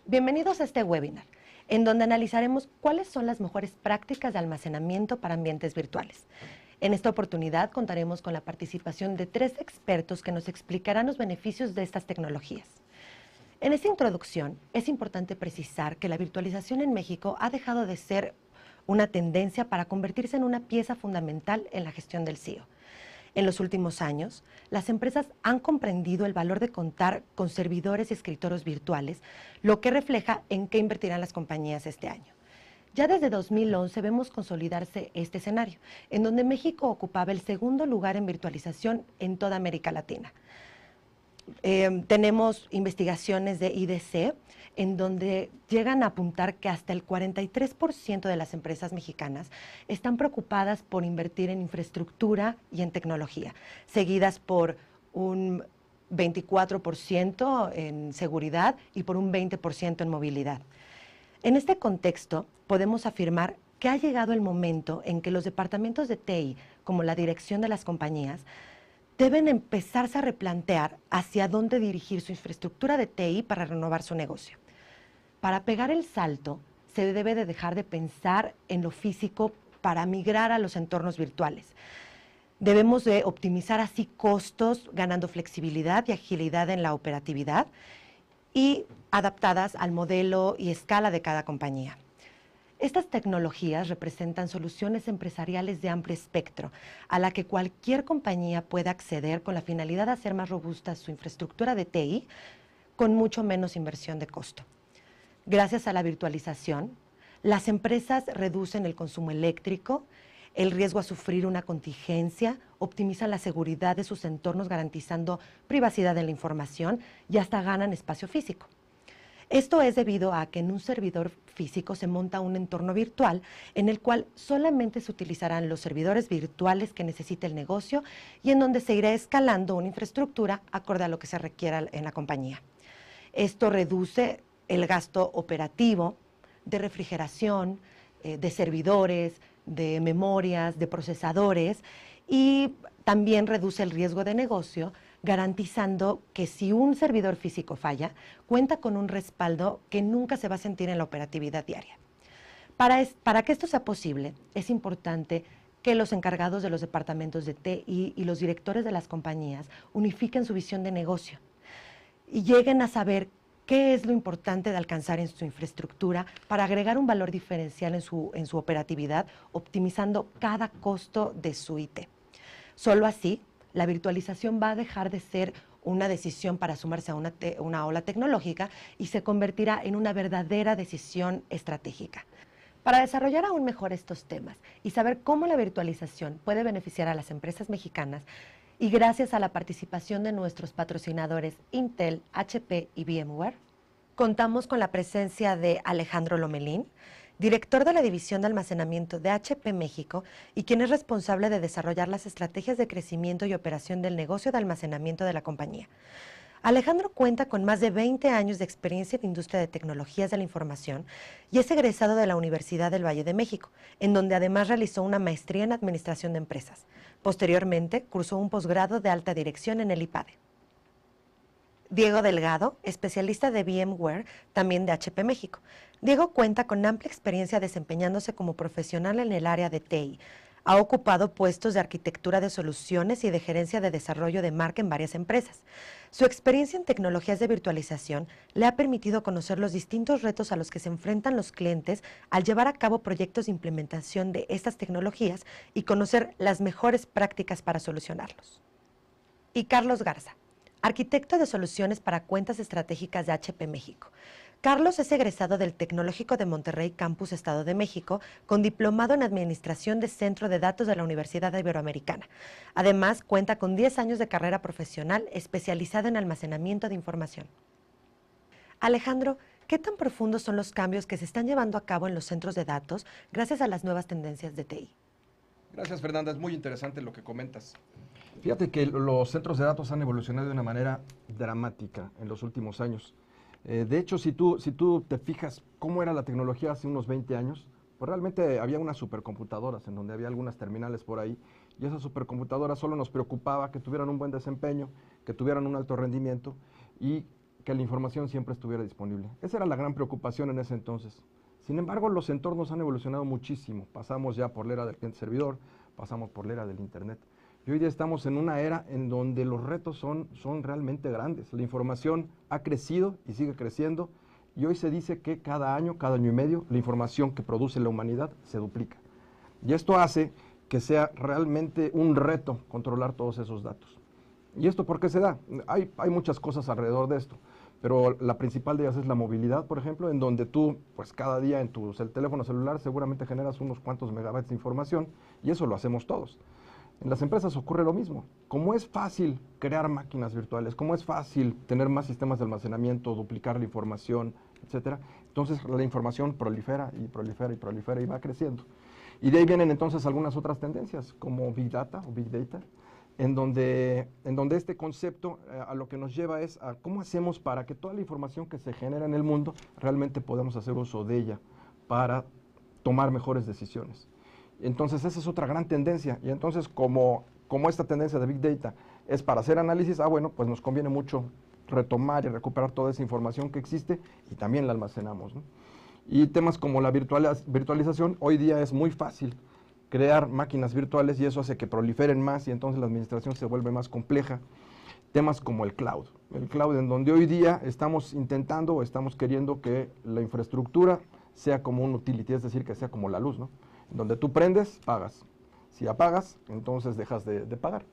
Bienvenidos a este webinar, en donde analizaremos cuáles son las mejores prácticas de almacenamiento para ambientes virtuales. En esta oportunidad contaremos con la participación de 3 expertos que nos explicarán los beneficios de estas tecnologías. En esta introducción, es importante precisar que la virtualización en México ha dejado de ser una tendencia para convertirse en una pieza fundamental en la gestión del CIO. En los últimos años, las empresas han comprendido el valor de contar con servidores y escritorios virtuales, lo que refleja en qué invertirán las compañías este año. Ya desde 2011 vemos consolidarse este escenario, en donde México ocupaba el segundo lugar en virtualización en toda América Latina. Tenemos investigaciones de IDC en donde llegan a apuntar que hasta el 43% de las empresas mexicanas están preocupadas por invertir en infraestructura y en tecnología, seguidas por un 24% en seguridad y por un 20% en movilidad. En este contexto, podemos afirmar que ha llegado el momento en que los departamentos de TI, como la dirección de las compañías, deben empezarse a replantear hacia dónde dirigir su infraestructura de TI para renovar su negocio. Para pegar el salto, se debe de dejar de pensar en lo físico para migrar a los entornos virtuales. Debemos de optimizar así costos, ganando flexibilidad y agilidad en la operatividad y adaptadas al modelo y escala de cada compañía. Estas tecnologías representan soluciones empresariales de amplio espectro, a la que cualquier compañía puede acceder con la finalidad de hacer más robusta su infraestructura de TI con mucho menos inversión de costo. Gracias a la virtualización, las empresas reducen el consumo eléctrico, el riesgo a sufrir una contingencia, optimizan la seguridad de sus entornos garantizando privacidad de la información y hasta ganan espacio físico. Esto es debido a que en un servidor físico se monta un entorno virtual en el cual solamente se utilizarán los servidores virtuales que necesite el negocio y en donde se irá escalando una infraestructura acorde a lo que se requiera en la compañía. Esto reduce el gasto operativo de refrigeración, de servidores, de memorias, de procesadores y también reduce el riesgo de negocio, garantizando que si un servidor físico falla, cuenta con un respaldo que nunca se va a sentir en la operatividad diaria. Para que esto sea posible, es importante que los encargados de los departamentos de TI y los directores de las compañías unifiquen su visión de negocio y lleguen a saber qué es lo importante de alcanzar en su infraestructura para agregar un valor diferencial en su operatividad, optimizando cada costo de su IT. Solo así, la virtualización va a dejar de ser una decisión para sumarse a una ola tecnológica y se convertirá en una verdadera decisión estratégica. Para desarrollar aún mejor estos temas y saber cómo la virtualización puede beneficiar a las empresas mexicanas, y gracias a la participación de nuestros patrocinadores Intel, HP y VMware, contamos con la presencia de Alejandro Lomelín, director de la División de Almacenamiento de HP México y quien es responsable de desarrollar las estrategias de crecimiento y operación del negocio de almacenamiento de la compañía. Alejandro cuenta con más de 20 años de experiencia en la industria de tecnologías de la información y es egresado de la Universidad del Valle de México, en donde además realizó una maestría en Administración de Empresas. Posteriormente, cursó un posgrado de alta dirección en el IPADE. Diego Delgado, especialista de VMware, también de HP México. Diego cuenta con amplia experiencia desempeñándose como profesional en el área de TI. Ha ocupado puestos de arquitectura de soluciones y de gerencia de desarrollo de marca en varias empresas. Su experiencia en tecnologías de virtualización le ha permitido conocer los distintos retos a los que se enfrentan los clientes al llevar a cabo proyectos de implementación de estas tecnologías y conocer las mejores prácticas para solucionarlos. Y Carlos Garza, arquitecto de soluciones para cuentas estratégicas de HP México. Carlos es egresado del Tecnológico de Monterrey Campus Estado de México, con diplomado en Administración de Centro de Datos de la Universidad Iberoamericana. Además, cuenta con 10 años de carrera profesional especializada en almacenamiento de información. Alejandro, ¿qué tan profundos son los cambios que se están llevando a cabo en los centros de datos gracias a las nuevas tendencias de TI? Gracias, Fernanda. Es muy interesante lo que comentas. Fíjate que los centros de datos han evolucionado de una manera dramática en los últimos años. De hecho, si tú te fijas cómo era la tecnología hace unos 20 años, pues realmente había unas supercomputadoras en donde había algunas terminales por ahí, y esas supercomputadoras solo nos preocupaba que tuvieran un buen desempeño, que tuvieran un alto rendimiento y que la información siempre estuviera disponible. Esa era la gran preocupación en ese entonces. Sin embargo, los entornos han evolucionado muchísimo. Pasamos ya por la era del cliente-servidor, pasamos por la era del Internet. Y hoy día estamos en una era en donde los retos son realmente grandes. La información ha crecido y sigue creciendo. Y hoy se dice que cada año y medio, la información que produce la humanidad se duplica. Y esto hace que sea realmente un reto controlar todos esos datos. ¿Y esto por qué se da? Hay muchas cosas alrededor de esto, pero la principal de ellas es la movilidad, por ejemplo, en donde tú, pues cada día en tu teléfono celular seguramente generas unos cuantos megabytes de información, y eso lo hacemos todos. En las empresas ocurre lo mismo. Como es fácil crear máquinas virtuales, como es fácil tener más sistemas de almacenamiento, duplicar la información, etcétera, entonces la información prolifera y prolifera y prolifera y va creciendo. Y de ahí vienen entonces algunas otras tendencias, como Big Data o Big Data, en donde este concepto a lo que nos lleva es a cómo hacemos para que toda la información que se genera en el mundo realmente podamos hacer uso de ella para tomar mejores decisiones. Entonces esa es otra gran tendencia, y entonces como esta tendencia de Big Data es para hacer análisis, bueno, pues nos conviene mucho retomar y recuperar toda esa información que existe y también la almacenamos, ¿no? Y temas como la virtualización, hoy día es muy fácil crear máquinas virtuales y eso hace que proliferen más y entonces la administración se vuelve más compleja. Temas como el cloud en donde hoy día estamos intentando o estamos queriendo que la infraestructura sea como un utility, es decir, que sea como la luz, ¿no? En donde tú prendes, pagas. Si apagas, entonces dejas de pagar.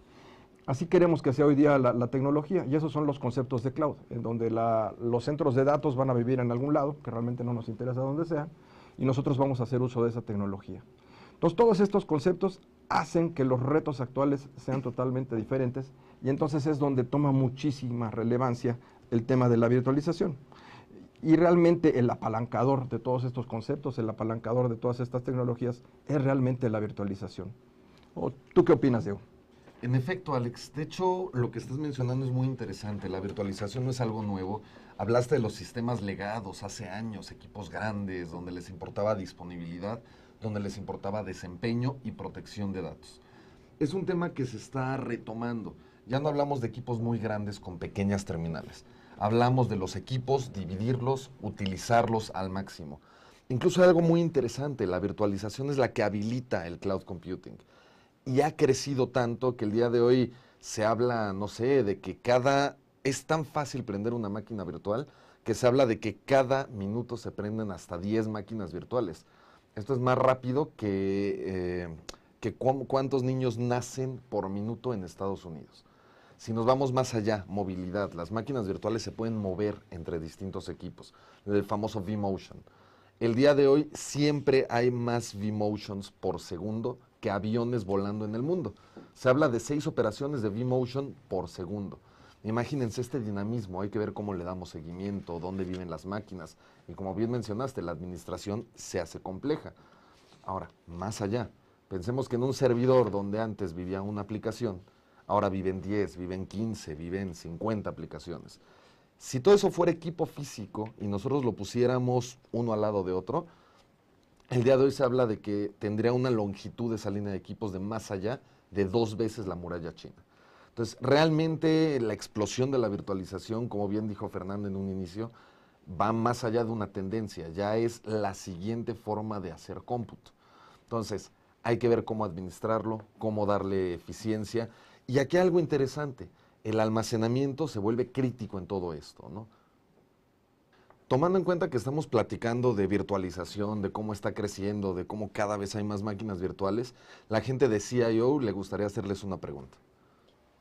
Así queremos que sea hoy día la tecnología, y esos son los conceptos de cloud, en donde los centros de datos van a vivir en algún lado, que realmente no nos interesa dónde sea, y nosotros vamos a hacer uso de esa tecnología. Entonces, todos estos conceptos hacen que los retos actuales sean totalmente diferentes, y entonces es donde toma muchísima relevancia el tema de la virtualización. Y realmente el apalancador de todos estos conceptos, el apalancador de todas estas tecnologías, es realmente la virtualización. ¿Tú qué opinas, Diego? En efecto, Alex, de hecho, lo que estás mencionando es muy interesante. La virtualización no es algo nuevo. Hablaste de los sistemas legados hace años, equipos grandes, donde les importaba disponibilidad, donde les importaba desempeño y protección de datos. Es un tema que se está retomando. Ya no hablamos de equipos muy grandes con pequeñas terminales. Hablamos de los equipos, dividirlos, utilizarlos al máximo. Incluso hay algo muy interesante, la virtualización es la que habilita el cloud computing. Y ha crecido tanto que el día de hoy se habla, no sé, de que es tan fácil prender una máquina virtual que se habla de que cada minuto se prenden hasta 10 máquinas virtuales. Esto es más rápido que cuántos niños nacen por minuto en Estados Unidos. Si nos vamos más allá, movilidad, las máquinas virtuales se pueden mover entre distintos equipos, el famoso vMotion. El día de hoy siempre hay más vMotions por segundo que aviones volando en el mundo. Se habla de 6 operaciones de vMotion por segundo. Imagínense este dinamismo, hay que ver cómo le damos seguimiento, dónde viven las máquinas. Y como bien mencionaste, la administración se hace compleja. Ahora, más allá, pensemos que en un servidor donde antes vivía una aplicación, ahora viven 10, viven 15, viven 50 aplicaciones. Si todo eso fuera equipo físico y nosotros lo pusiéramos uno al lado de otro, el día de hoy se habla de que tendría una longitud de esa línea de equipos de más allá de 2 veces la muralla china. Entonces, realmente la explosión de la virtualización, como bien dijo Fernando en un inicio, va más allá de una tendencia, ya es la siguiente forma de hacer cómputo. Entonces, hay que ver cómo administrarlo, cómo darle eficiencia. Y aquí hay algo interesante, el almacenamiento se vuelve crítico en todo esto, ¿no? Tomando en cuenta que estamos platicando de virtualización, de cómo está creciendo, de cómo cada vez hay más máquinas virtuales, la gente de CIO le gustaría hacerles una pregunta.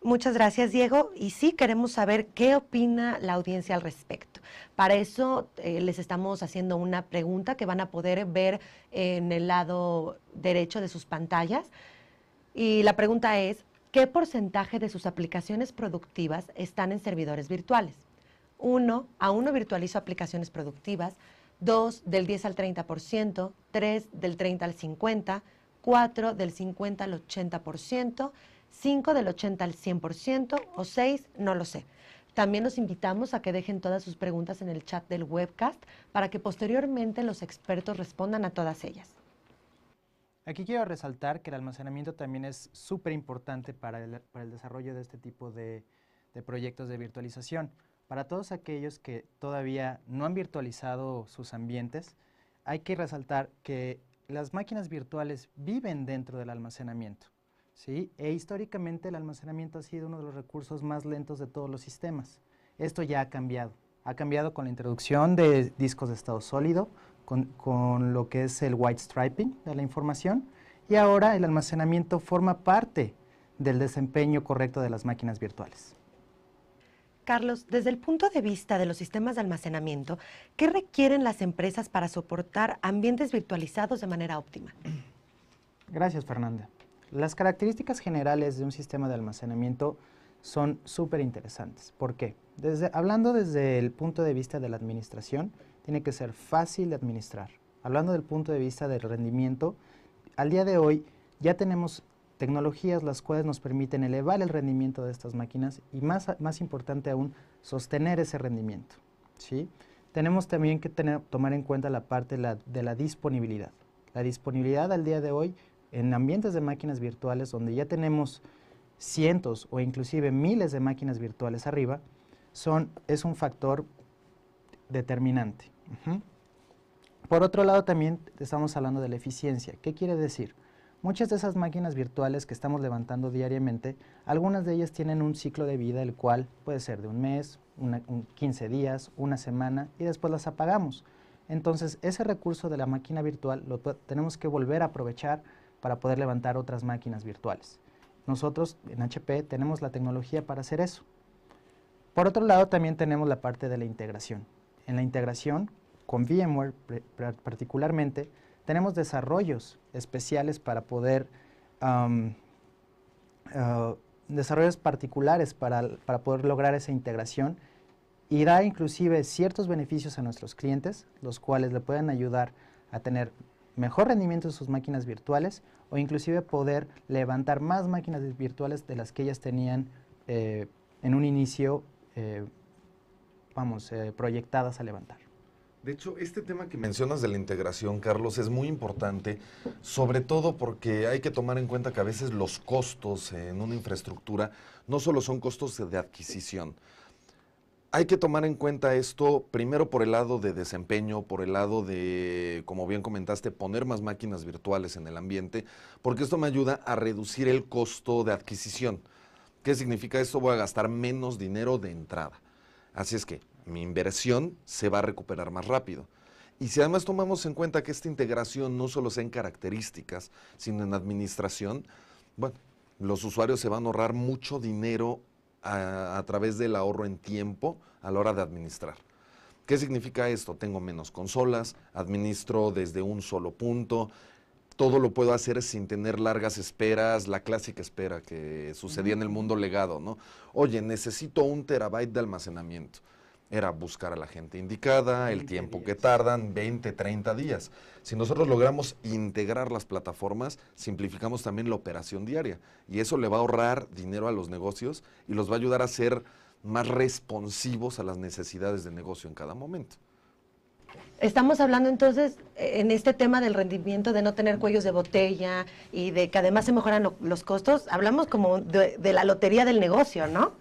Muchas gracias, Diego. Y sí, queremos saber qué opina la audiencia al respecto. Para eso les estamos haciendo una pregunta que van a poder ver en el lado derecho de sus pantallas. Y la pregunta es, ¿qué porcentaje de sus aplicaciones productivas están en servidores virtuales? 1, aún no virtualizo aplicaciones productivas. 2, del 10 al 30%. 3, del 30 al 50%. 4, del 50 al 80%. 5, del 80 al 100%. O 6, no lo sé. También los invitamos a que dejen todas sus preguntas en el chat del webcast para que posteriormente los expertos respondan a todas ellas. Aquí quiero resaltar que el almacenamiento también es súper importante para el desarrollo de este tipo de proyectos de virtualización. Para todos aquellos que todavía no han virtualizado sus ambientes, hay que resaltar que las máquinas virtuales viven dentro del almacenamiento, ¿sí? E históricamente el almacenamiento ha sido uno de los recursos más lentos de todos los sistemas. Esto ya ha cambiado. Ha cambiado con la introducción de discos de estado sólido, con lo que es el white striping de la información, y ahora el almacenamiento forma parte del desempeño correcto de las máquinas virtuales. Carlos, desde el punto de vista de los sistemas de almacenamiento, ¿qué requieren las empresas para soportar ambientes virtualizados de manera óptima? Gracias, Fernanda. Las características generales de un sistema de almacenamiento son súper interesantes. ¿Por qué? Hablando desde el punto de vista de la administración, tiene que ser fácil de administrar. Hablando del punto de vista del rendimiento, al día de hoy ya tenemos tecnologías las cuales nos permiten elevar el rendimiento de estas máquinas y más importante aún, sostener ese rendimiento, ¿sí? Tenemos también que tomar en cuenta la parte de la disponibilidad. La disponibilidad al día de hoy en ambientes de máquinas virtuales donde ya tenemos cientos o inclusive miles de máquinas virtuales arriba, es un factor determinante. Por otro lado también estamos hablando de la eficiencia. ¿Qué quiere decir? Muchas de esas máquinas virtuales que estamos levantando diariamente, algunas de ellas tienen un ciclo de vida el cual puede ser de un mes, 15 días, una semana y después las apagamos. Entonces ese recurso de la máquina virtual lo tenemos que volver a aprovechar para poder levantar otras máquinas virtuales. Nosotros en HP tenemos la tecnología para hacer eso. Por otro lado también tenemos la parte de la integración. En la integración con VMware particularmente, tenemos desarrollos especiales para poder, desarrollos particulares para poder lograr esa integración y da inclusive ciertos beneficios a nuestros clientes, los cuales le pueden ayudar a tener mejor rendimiento en sus máquinas virtuales o inclusive poder levantar más máquinas virtuales de las que ellas tenían en un inicio, proyectadas a levantar. De hecho, este tema que mencionas de la integración, Carlos, es muy importante, sobre todo porque hay que tomar en cuenta que a veces los costos en una infraestructura no solo son costos de adquisición. Hay que tomar en cuenta esto primero por el lado de desempeño, por el lado de, como bien comentaste, poner más máquinas virtuales en el ambiente, porque esto me ayuda a reducir el costo de adquisición. ¿Qué significa esto? Voy a gastar menos dinero de entrada. Así es que mi inversión se va a recuperar más rápido. Y si además tomamos en cuenta que esta integración no solo sea en características, sino en administración, bueno, los usuarios se van a ahorrar mucho dinero a través del ahorro en tiempo a la hora de administrar. ¿Qué significa esto? Tengo menos consolas, administro desde un solo punto, todo lo puedo hacer sin tener largas esperas, la clásica espera que sucedía en el mundo legado, ¿no? Oye, necesito 1 terabyte de almacenamiento. Era buscar a la gente indicada, el tiempo que tardan, 20, 30 días. Si nosotros logramos integrar las plataformas, simplificamos también la operación diaria. Y eso le va a ahorrar dinero a los negocios y los va a ayudar a ser más responsivos a las necesidades de negocio en cada momento. Estamos hablando entonces en este tema del rendimiento, de no tener cuellos de botella y de que además se mejoran los costos. Hablamos como de la lotería del negocio, ¿no?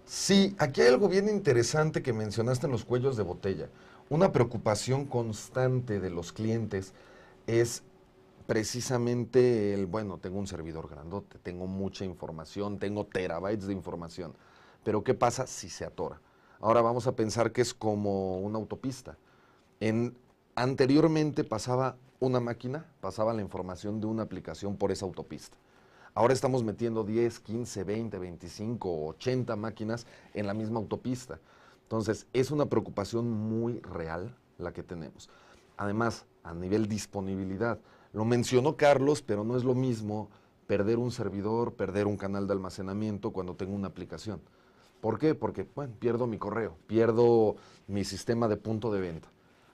Sí, aquí hay algo bien interesante que mencionaste en los cuellos de botella. Una preocupación constante de los clientes es precisamente bueno, tengo un servidor grandote, tengo mucha información, tengo terabytes de información, pero ¿qué pasa si se atora? Ahora vamos a pensar que es como una autopista. Anteriormente pasaba una máquina, pasaba la información de una aplicación por esa autopista. Ahora estamos metiendo 10, 15, 20, 25, 80 máquinas en la misma autopista. Entonces, es una preocupación muy real la que tenemos. Además, a nivel disponibilidad, lo mencionó Carlos, pero no es lo mismo perder un servidor, perder un canal de almacenamiento cuando tengo una aplicación. ¿Por qué? Porque, bueno, pierdo mi correo, pierdo mi sistema de punto de venta.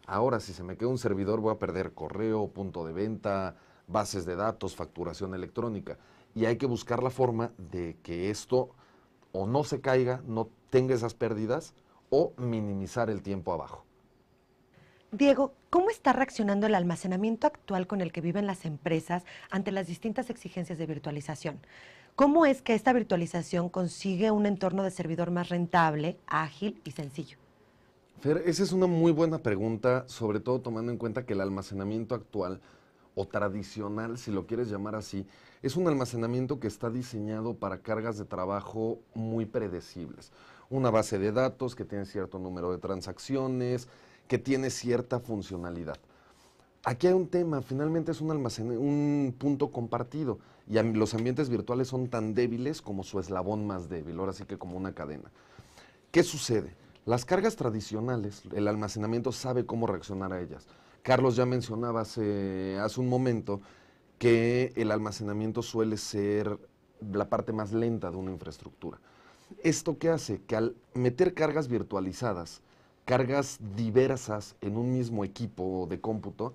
Ahora, si se me queda un servidor, voy a perder correo, punto de venta, bases de datos, facturación electrónica. Y hay que buscar la forma de que esto o no se caiga, no tenga esas pérdidas, o minimizar el tiempo abajo. Diego, ¿cómo está reaccionando el almacenamiento actual con el que viven las empresas ante las distintas exigencias de virtualización? ¿Cómo es que esta virtualización consigue un entorno de servidor más rentable, ágil y sencillo? Fer, esa es una muy buena pregunta, sobre todo tomando en cuenta que el almacenamiento actual o tradicional, si lo quieres llamar así, es un almacenamiento que está diseñado para cargas de trabajo muy predecibles. Una base de datos que tiene cierto número de transacciones, que tiene cierta funcionalidad. Aquí hay un tema, finalmente es un punto compartido y los ambientes virtuales son tan débiles como su eslabón más débil, ahora sí que como una cadena. ¿Qué sucede? Las cargas tradicionales, el almacenamiento sabe cómo reaccionar a ellas. Carlos ya mencionaba hace un momento que el almacenamiento suele ser la parte más lenta de una infraestructura. ¿Esto qué hace? Que al meter cargas virtualizadas, cargas diversas en un mismo equipo de cómputo,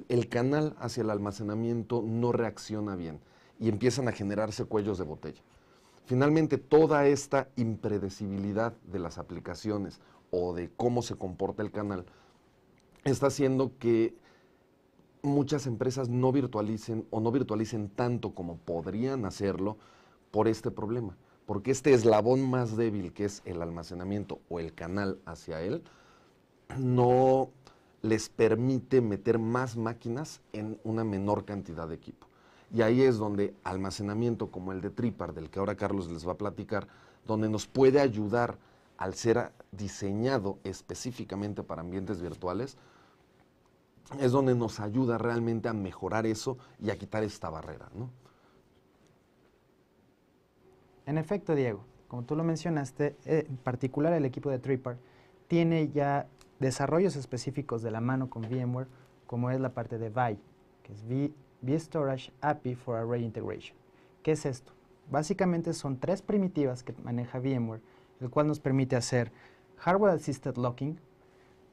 el canal hacia el almacenamiento no reacciona bien y empiezan a generarse cuellos de botella. Finalmente, toda esta impredecibilidad de las aplicaciones o de cómo se comporta el canal está haciendo que muchas empresas no virtualicen o no virtualicen tanto como podrían hacerlo por este problema. Porque este eslabón más débil, que es el almacenamiento o el canal hacia él, no les permite meter más máquinas en una menor cantidad de equipo. Y ahí es donde almacenamiento como el de Tripar, del que ahora Carlos les va a platicar, donde nos puede ayudar al ser diseñado específicamente para ambientes virtuales, es donde nos ayuda realmente a mejorar eso y a quitar esta barrera, ¿no? En efecto, Diego, como tú lo mencionaste, en particular el equipo de Tripar tiene ya desarrollos específicos de la mano con VMware, como es la parte de VAI, que es vStorage API for Array Integration. ¿Qué es esto? Básicamente son 3 primitivas que maneja VMware, el cual nos permite hacer Hardware Assisted Locking,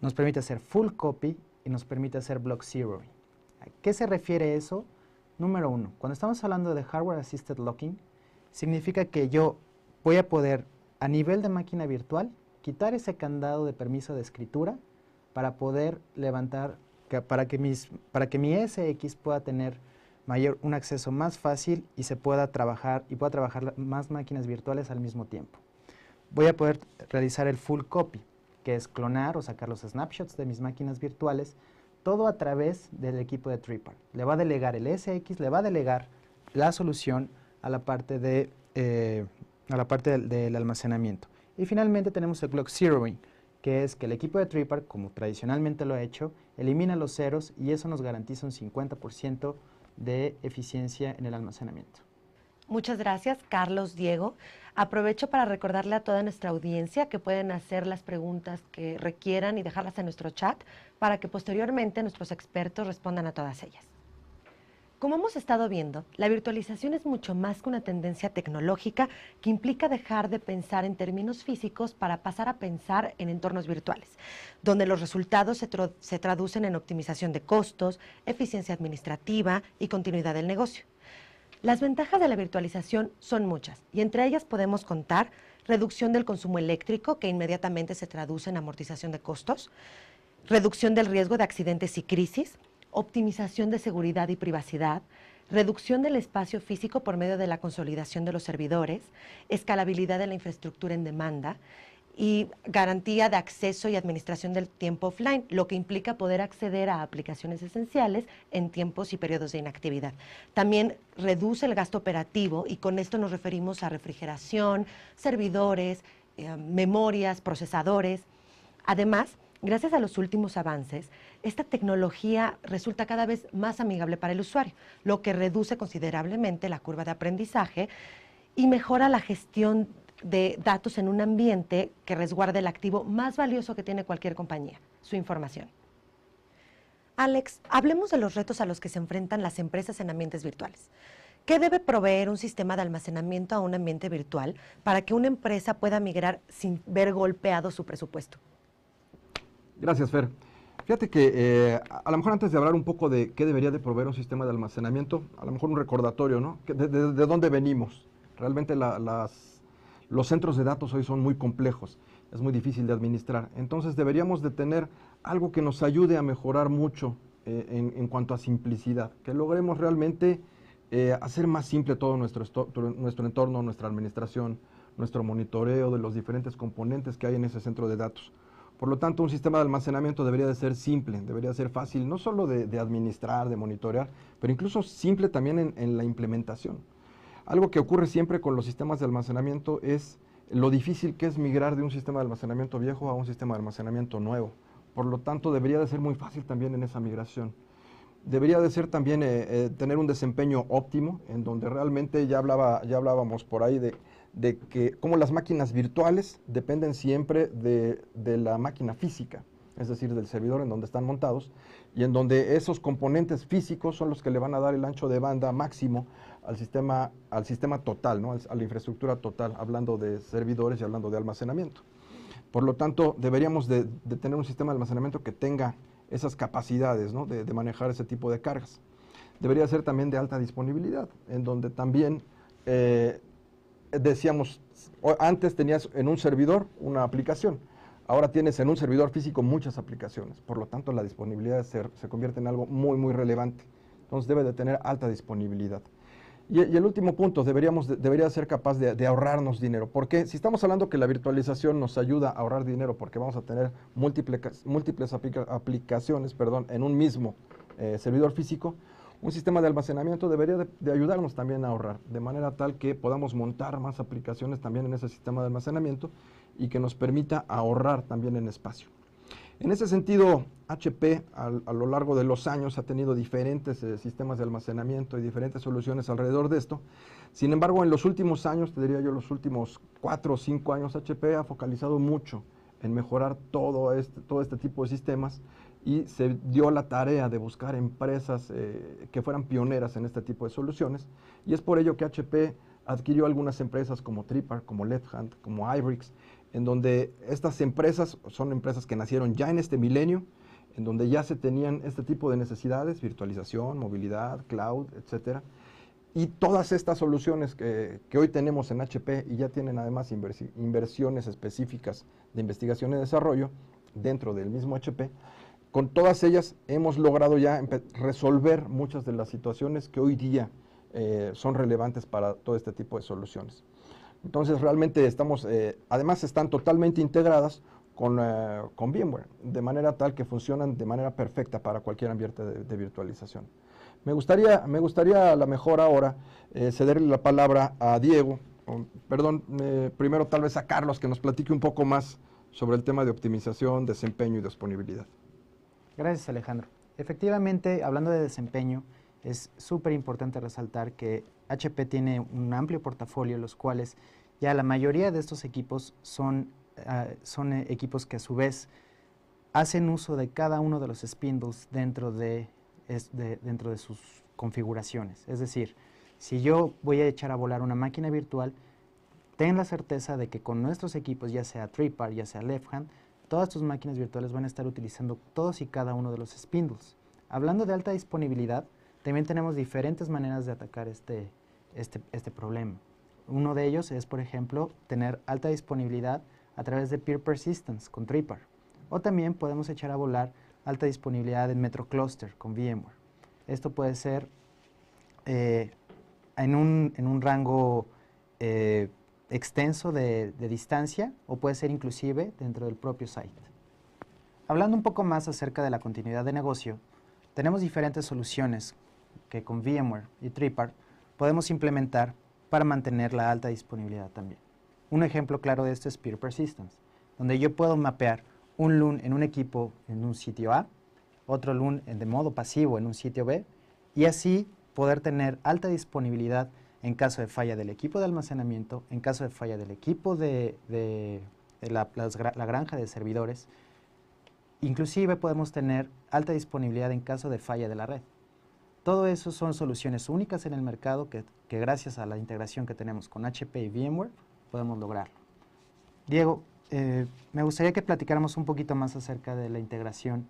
nos permite hacer Full Copy y nos permite hacer Block Zeroing. ¿A qué se refiere eso? Número 1, cuando estamos hablando de Hardware Assisted Locking, significa que yo voy a poder, a nivel de máquina virtual, quitar ese candado de permiso de escritura para poder levantar, para que mi SX pueda tener un acceso más fácil y pueda trabajar más máquinas virtuales al mismo tiempo. Voy a poder realizar el full copy, que es clonar o sacar los snapshots de mis máquinas virtuales, todo a través del equipo de Tripar. Le va a delegar el SX, le va a delegar la solución a la parte del almacenamiento. Y finalmente tenemos el Block Zeroing, que es que el equipo de Tripar, como tradicionalmente lo ha hecho, elimina los ceros y eso nos garantiza un 50% de eficiencia en el almacenamiento. Muchas gracias, Carlos, Diego. Aprovecho para recordarle a toda nuestra audiencia que pueden hacer las preguntas que requieran y dejarlas en nuestro chat para que posteriormente nuestros expertos respondan a todas ellas. Como hemos estado viendo, la virtualización es mucho más que una tendencia tecnológica que implica dejar de pensar en términos físicos para pasar a pensar en entornos virtuales, donde los resultados se traducen en optimización de costos, eficiencia administrativa y continuidad del negocio. Las ventajas de la virtualización son muchas y entre ellas podemos contar reducción del consumo eléctrico que inmediatamente se traduce en amortización de costos, reducción del riesgo de accidentes y crisis, optimización de seguridad y privacidad, reducción del espacio físico por medio de la consolidación de los servidores, escalabilidad de la infraestructura en demanda y garantía de acceso y administración del tiempo offline, lo que implica poder acceder a aplicaciones esenciales en tiempos y periodos de inactividad. También reduce el gasto operativo y con esto nos referimos a refrigeración, servidores, memorias, procesadores. Además, gracias a los últimos avances, esta tecnología resulta cada vez más amigable para el usuario, lo que reduce considerablemente la curva de aprendizaje y mejora la gestión de datos en un ambiente que resguarda el activo más valioso que tiene cualquier compañía, su información. Alex, hablemos de los retos a los que se enfrentan las empresas en ambientes virtuales. ¿Qué debe proveer un sistema de almacenamiento a un ambiente virtual para que una empresa pueda migrar sin ver golpeado su presupuesto? Gracias, Fer. Fíjate que a lo mejor antes de hablar un poco de qué debería de proveer un sistema de almacenamiento, a lo mejor un recordatorio, ¿no? De dónde venimos. Realmente los centros de datos hoy son muy complejos, es muy difícil de administrar. Entonces deberíamos de tener algo que nos ayude a mejorar mucho en cuanto a simplicidad, que logremos realmente hacer más simple todo nuestro entorno, nuestra administración, nuestro monitoreo de los diferentes componentes que hay en ese centro de datos. Por lo tanto, un sistema de almacenamiento debería de ser simple, debería ser fácil, no solo de administrar, de monitorear, pero incluso simple también en la implementación. Algo que ocurre siempre con los sistemas de almacenamiento es lo difícil que es migrar de un sistema de almacenamiento viejo a un sistema de almacenamiento nuevo. Por lo tanto, debería de ser muy fácil también en esa migración. Debería de ser también tener un desempeño óptimo, en donde realmente ya hablábamos por ahí de que como las máquinas virtuales dependen siempre de la máquina física, es decir, del servidor en donde están montados, y en donde esos componentes físicos son los que le van a dar el ancho de banda máximo al sistema total, ¿no? A la infraestructura total, hablando de servidores y hablando de almacenamiento. Por lo tanto, deberíamos de tener un sistema de almacenamiento que tenga esas capacidades, ¿no? de manejar ese tipo de cargas. Debería ser también de alta disponibilidad, en donde también decíamos, antes tenías en un servidor una aplicación, ahora tienes en un servidor físico muchas aplicaciones, por lo tanto la disponibilidad se convierte en algo muy, muy relevante. Entonces debe de tener alta disponibilidad. Y el último punto, debería ser capaz de ahorrarnos dinero. Porque si estamos hablando que la virtualización nos ayuda a ahorrar dinero porque vamos a tener múltiples aplicaciones en un mismo servidor físico, un sistema de almacenamiento debería de ayudarnos también a ahorrar, de manera tal que podamos montar más aplicaciones también en ese sistema de almacenamiento y que nos permita ahorrar también en espacio. En ese sentido, HP a lo largo de los años ha tenido diferentes sistemas de almacenamiento y diferentes soluciones alrededor de esto. Sin embargo, en los últimos años, te diría yo los últimos 4 o 5 años, HP ha focalizado mucho en mejorar todo este tipo de sistemas y se dio la tarea de buscar empresas que fueran pioneras en este tipo de soluciones. Y es por ello que HP adquirió algunas empresas como Tripar, como Left Hand, como Ibrix, en donde estas empresas son empresas que nacieron ya en este milenio, en donde ya se tenían este tipo de necesidades, virtualización, movilidad, cloud, etcétera. Y todas estas soluciones que hoy tenemos en HP y ya tienen además inversiones específicas de investigación y desarrollo dentro del mismo HP, con todas ellas hemos logrado ya resolver muchas de las situaciones que hoy día son relevantes para todo este tipo de soluciones. Entonces realmente además están totalmente integradas con VMware, de manera tal que funcionan de manera perfecta para cualquier ambiente de virtualización. Me gustaría a lo mejor ahora cederle la palabra a Diego, primero tal vez a Carlos, que nos platique un poco más sobre el tema de optimización, desempeño y disponibilidad. Gracias, Alejandro. Efectivamente, hablando de desempeño, es súper importante resaltar que HP tiene un amplio portafolio, los cuales ya la mayoría de estos equipos son equipos que a su vez hacen uso de cada uno de los spindles dentro de sus configuraciones. Es decir, si yo voy a echar a volar una máquina virtual, ten la certeza de que con nuestros equipos, ya sea Tripar, ya sea Left Hand, todas tus máquinas virtuales van a estar utilizando todos y cada uno de los spindles. Hablando de alta disponibilidad, también tenemos diferentes maneras de atacar este problema. Uno de ellos es, por ejemplo, tener alta disponibilidad a través de Peer Persistence con Tripar. O también podemos echar a volar alta disponibilidad en Metro Cluster con VMware. Esto puede ser en un rango extenso de distancia o puede ser inclusive dentro del propio site. Hablando un poco más acerca de la continuidad de negocio, tenemos diferentes soluciones que con VMware y Tripar podemos implementar para mantener la alta disponibilidad también. Un ejemplo claro de esto es Peer Persistence, donde yo puedo mapear un LUN en un equipo en un sitio A, otro LUN de modo pasivo en un sitio B, y así poder tener alta disponibilidad en caso de falla del equipo de almacenamiento, en caso de falla del equipo de la granja de servidores. Inclusive podemos tener alta disponibilidad en caso de falla de la red. Todo eso son soluciones únicas en el mercado que gracias a la integración que tenemos con HP y VMware podemos lograrlo. Diego, me gustaría que platicáramos un poquito más acerca de la integración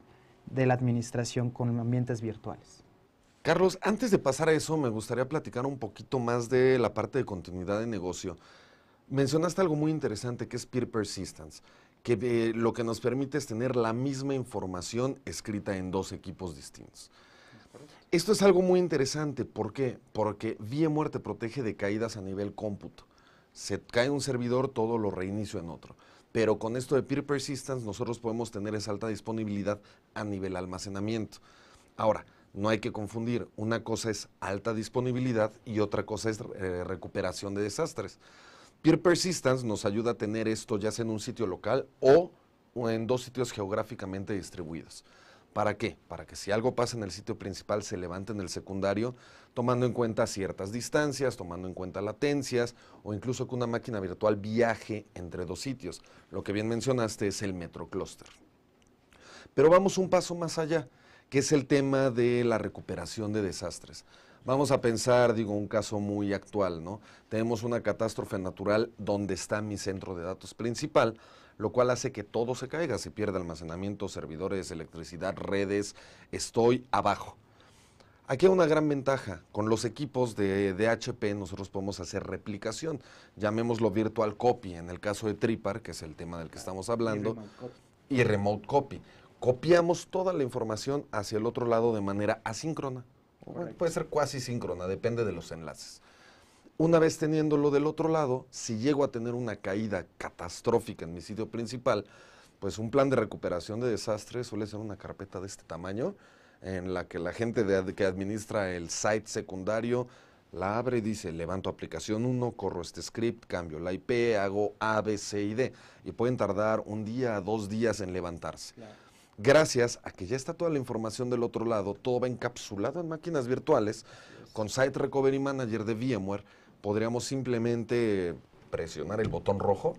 de la administración con ambientes virtuales. Carlos, antes de pasar a eso, me gustaría platicar un poquito más de la parte de continuidad de negocio. Mencionaste algo muy interesante que es Peer Persistence, que lo que nos permite es tener la misma información escrita en dos equipos distintos. Esto es algo muy interesante. ¿Por qué? Porque VMware te protege de caídas a nivel cómputo. Se cae un servidor, todo lo reinicio en otro. Pero con esto de Peer Persistence nosotros podemos tener esa alta disponibilidad a nivel almacenamiento. Ahora, no hay que confundir. Una cosa es alta disponibilidad y otra cosa es recuperación de desastres. Peer Persistence nos ayuda a tener esto ya sea en un sitio local o en 2 sitios geográficamente distribuidos. ¿Para qué? Para que si algo pasa en el sitio principal se levante en el secundario, tomando en cuenta ciertas distancias, tomando en cuenta latencias o incluso que una máquina virtual viaje entre 2 sitios. Lo que bien mencionaste es el Metro Cluster. Pero vamos un paso más allá, que es el tema de la recuperación de desastres. Vamos a pensar, digo, un caso muy actual, ¿no? Tenemos una catástrofe natural donde está mi centro de datos principal, lo cual hace que todo se caiga, se pierde almacenamiento, servidores, electricidad, redes, estoy abajo. Aquí hay una gran ventaja, con los equipos de HP nosotros podemos hacer replicación, llamémoslo virtual copy, en el caso de Tripar, que es el tema del que estamos hablando, y remote copy. Copiamos toda la información hacia el otro lado de manera asíncrona, puede ser cuasi síncrona, depende de los enlaces. Una vez teniéndolo del otro lado, si llego a tener una caída catastrófica en mi sitio principal, pues un plan de recuperación de desastres suele ser una carpeta de este tamaño, en la que la gente que administra el site secundario la abre y dice, levanto aplicación 1, corro este script, cambio la IP, hago A, B, C y D. Y pueden tardar 1 día, 2 días en levantarse. Claro. Gracias a que ya está toda la información del otro lado, todo va encapsulado en máquinas virtuales, con Site Recovery Manager de VMware, podríamos simplemente presionar el botón rojo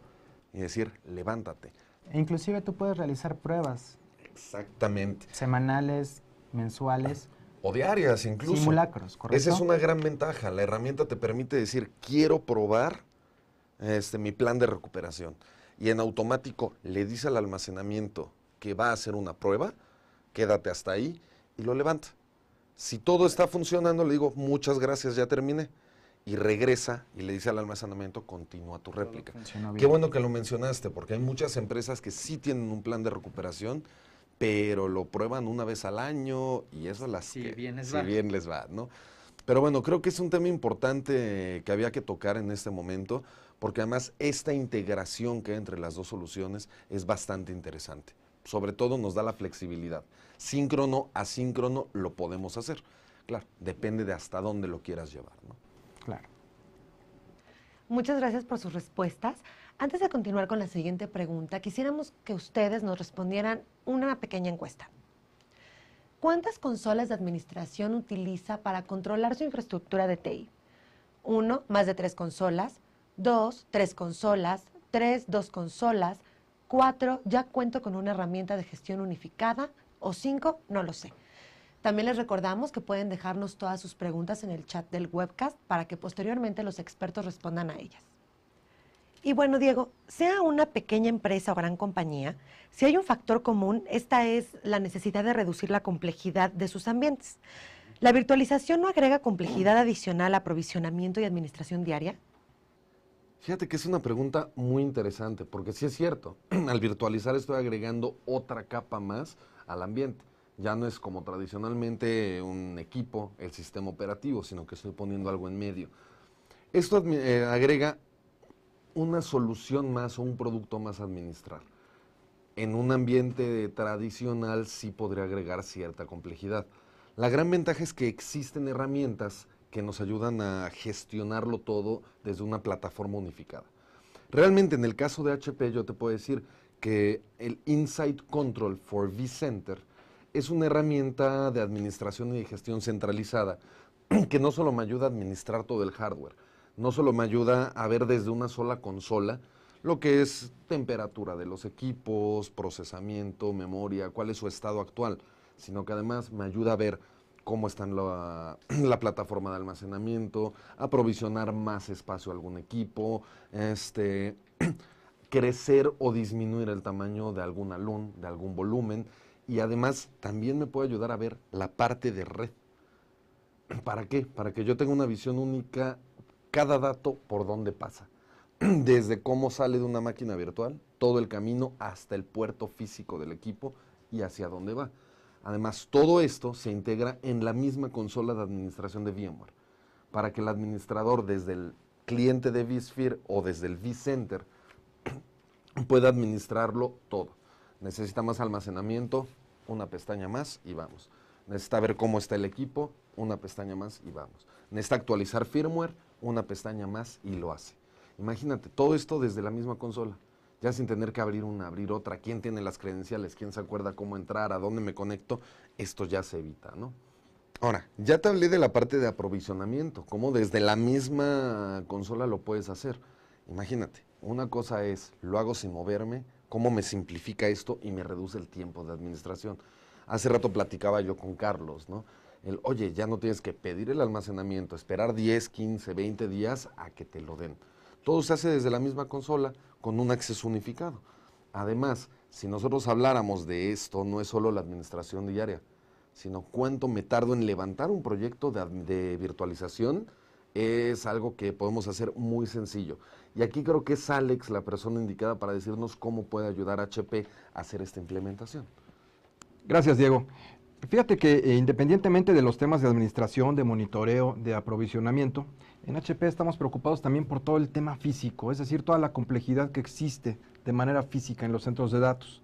y decir, levántate. E inclusive tú puedes realizar pruebas. Exactamente. Semanales, mensuales. O diarias incluso. Simulacros, ¿correcto? Esa es una gran ventaja. La herramienta te permite decir, quiero probar mi plan de recuperación. Y en automático le dice al almacenamiento que va a hacer una prueba, quédate hasta ahí y lo levanta. Si todo está funcionando, le digo, muchas gracias, ya terminé. Y regresa y le dice al almacenamiento, continúa tu réplica. Qué bueno que lo mencionaste, porque hay muchas empresas que sí tienen un plan de recuperación, pero lo prueban una vez al año y eso bien les va, ¿no? Pero bueno, creo que es un tema importante que había que tocar en este momento, porque además esta integración que hay entre las 2 soluciones es bastante interesante. Sobre todo nos da la flexibilidad. Síncrono, asíncrono, lo podemos hacer. Claro, depende de hasta dónde lo quieras llevar, ¿no? Claro. Muchas gracias por sus respuestas. Antes de continuar con la siguiente pregunta, quisiéramos que ustedes nos respondieran una pequeña encuesta. ¿Cuántas consolas de administración utiliza para controlar su infraestructura de TI? 1, más de 3 consolas. 2, 3 consolas. 3, 2 consolas. 4, ya cuento con una herramienta de gestión unificada. O 5, no lo sé. También les recordamos que pueden dejarnos todas sus preguntas en el chat del webcast para que posteriormente los expertos respondan a ellas. Y bueno, Diego, sea una pequeña empresa o gran compañía, si hay un factor común, esta es la necesidad de reducir la complejidad de sus ambientes. ¿La virtualización no agrega complejidad adicional a aprovisionamiento y administración diaria? Fíjate que es una pregunta muy interesante, porque sí es cierto, al virtualizar estoy agregando otra capa más al ambiente. Ya no es como tradicionalmente un equipo, el sistema operativo, sino que estoy poniendo algo en medio. Esto agrega una solución más o un producto más a administrar. En un ambiente tradicional sí podría agregar cierta complejidad. La gran ventaja es que existen herramientas que nos ayudan a gestionarlo todo desde una plataforma unificada. Realmente en el caso de HP yo te puedo decir que el Insight Control for vCenter es una herramienta de administración y de gestión centralizada que no solo me ayuda a administrar todo el hardware, no solo me ayuda a ver desde una sola consola lo que es temperatura de los equipos, procesamiento, memoria, cuál es su estado actual, sino que además me ayuda a ver cómo está la plataforma de almacenamiento, aprovisionar más espacio a algún equipo, crecer o disminuir el tamaño de algún alum, de algún volumen, y además también me puede ayudar a ver la parte de red. ¿Para qué? Para que yo tenga una visión única, cada dato por dónde pasa. Desde cómo sale de una máquina virtual, todo el camino hasta el puerto físico del equipo y hacia dónde va. Además, todo esto se integra en la misma consola de administración de VMware, para que el administrador desde el cliente de vSphere o desde el vCenter pueda administrarlo todo. Necesita más almacenamiento, una pestaña más y vamos. Necesita ver cómo está el equipo, una pestaña más y vamos. Necesita actualizar firmware, una pestaña más y lo hace. Imagínate, todo esto desde la misma consola, ya sin tener que abrir una, abrir otra, quién tiene las credenciales, quién se acuerda cómo entrar, a dónde me conecto, esto ya se evita, ¿no? Ahora, ya te hablé de la parte de aprovisionamiento, cómo desde la misma consola lo puedes hacer. Imagínate, una cosa es, lo hago sin moverme, cómo me simplifica esto y me reduce el tiempo de administración. Hace rato platicaba yo con Carlos, ¿no? Oye, ya no tienes que pedir el almacenamiento, esperar 10, 15, 20 días a que te lo den. Todo se hace desde la misma consola con un acceso unificado. Además, si nosotros habláramos de esto, no es solo la administración diaria, sino cuánto me tardo en levantar un proyecto de virtualización, es algo que podemos hacer muy sencillo. Y aquí creo que es Alex la persona indicada para decirnos cómo puede ayudar a HP a hacer esta implementación. Gracias, Diego. Fíjate que independientemente de los temas de administración, de monitoreo, de aprovisionamiento, en HP estamos preocupados también por todo el tema físico, es decir, toda la complejidad que existe de manera física en los centros de datos.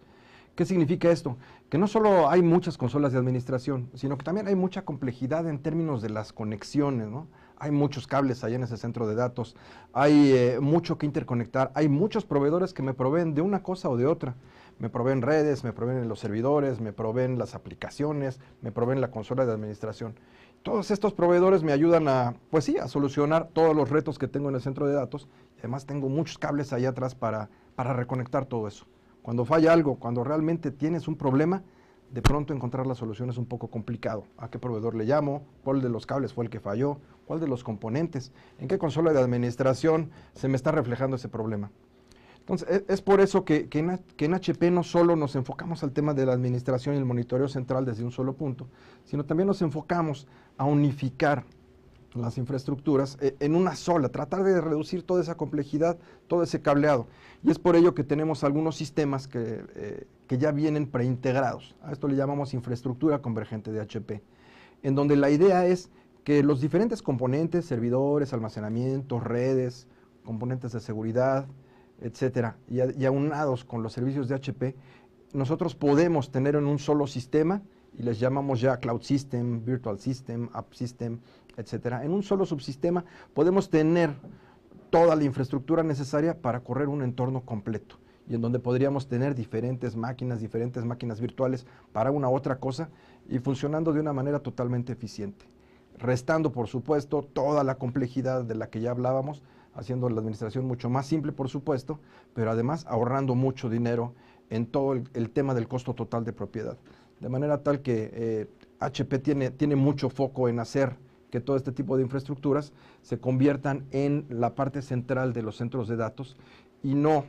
¿Qué significa esto? Que no solo hay muchas consolas de administración, sino que también hay mucha complejidad en términos de las conexiones, ¿no? Hay muchos cables allá en ese centro de datos, hay mucho que interconectar, hay muchos proveedores que me proveen de una cosa o de otra. Me proveen redes, me proveen los servidores, me proveen las aplicaciones, me proveen la consola de administración. Todos estos proveedores me ayudan a, pues sí, a solucionar todos los retos que tengo en el centro de datos. Además tengo muchos cables allá atrás para reconectar todo eso. Cuando falla algo, cuando realmente tienes un problema, de pronto encontrar la solución es un poco complicado. ¿A qué proveedor le llamo? ¿Cuál de los cables fue el que falló? ¿Cuál de los componentes? ¿En qué consola de administración se me está reflejando ese problema? Entonces, es por eso que en HP no solo nos enfocamos al tema de la administración y el monitoreo central desde un solo punto, sino también nos enfocamos a unificar las infraestructuras en una sola, tratar de reducir toda esa complejidad, todo ese cableado. Y es por ello que tenemos algunos sistemas que ya vienen preintegrados. A esto le llamamos infraestructura convergente de HP, en donde la idea es que los diferentes componentes, servidores, almacenamiento, redes, componentes de seguridad, etcétera, y aunados con los servicios de HP, nosotros podemos tener en un solo sistema, y les llamamos ya Cloud System, Virtual System, App System, etcétera. En un solo subsistema podemos tener toda la infraestructura necesaria para correr un entorno completo, y en donde podríamos tener diferentes máquinas virtuales para una u otra cosa, y funcionando de una manera totalmente eficiente. Restando, por supuesto, toda la complejidad de la que ya hablábamos, haciendo la administración mucho más simple, por supuesto, pero además ahorrando mucho dinero en todo el tema del costo total de propiedad. De manera tal que HP tiene mucho foco en hacer que todo este tipo de infraestructuras se conviertan en la parte central de los centros de datos y no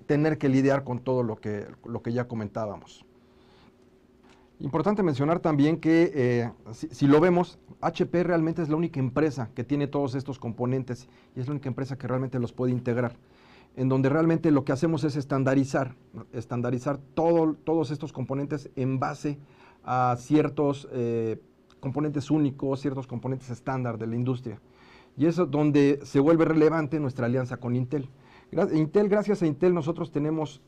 tener que lidiar con todo lo que ya comentábamos. Importante mencionar también que si lo vemos, HP realmente es la única empresa que tiene todos estos componentes y es la única empresa que realmente los puede integrar, en donde realmente lo que hacemos es estandarizar todos estos componentes en base a ciertos componentes únicos, ciertos componentes estándar de la industria. Y eso es donde se vuelve relevante nuestra alianza con Intel. Gracias a Intel nosotros tenemos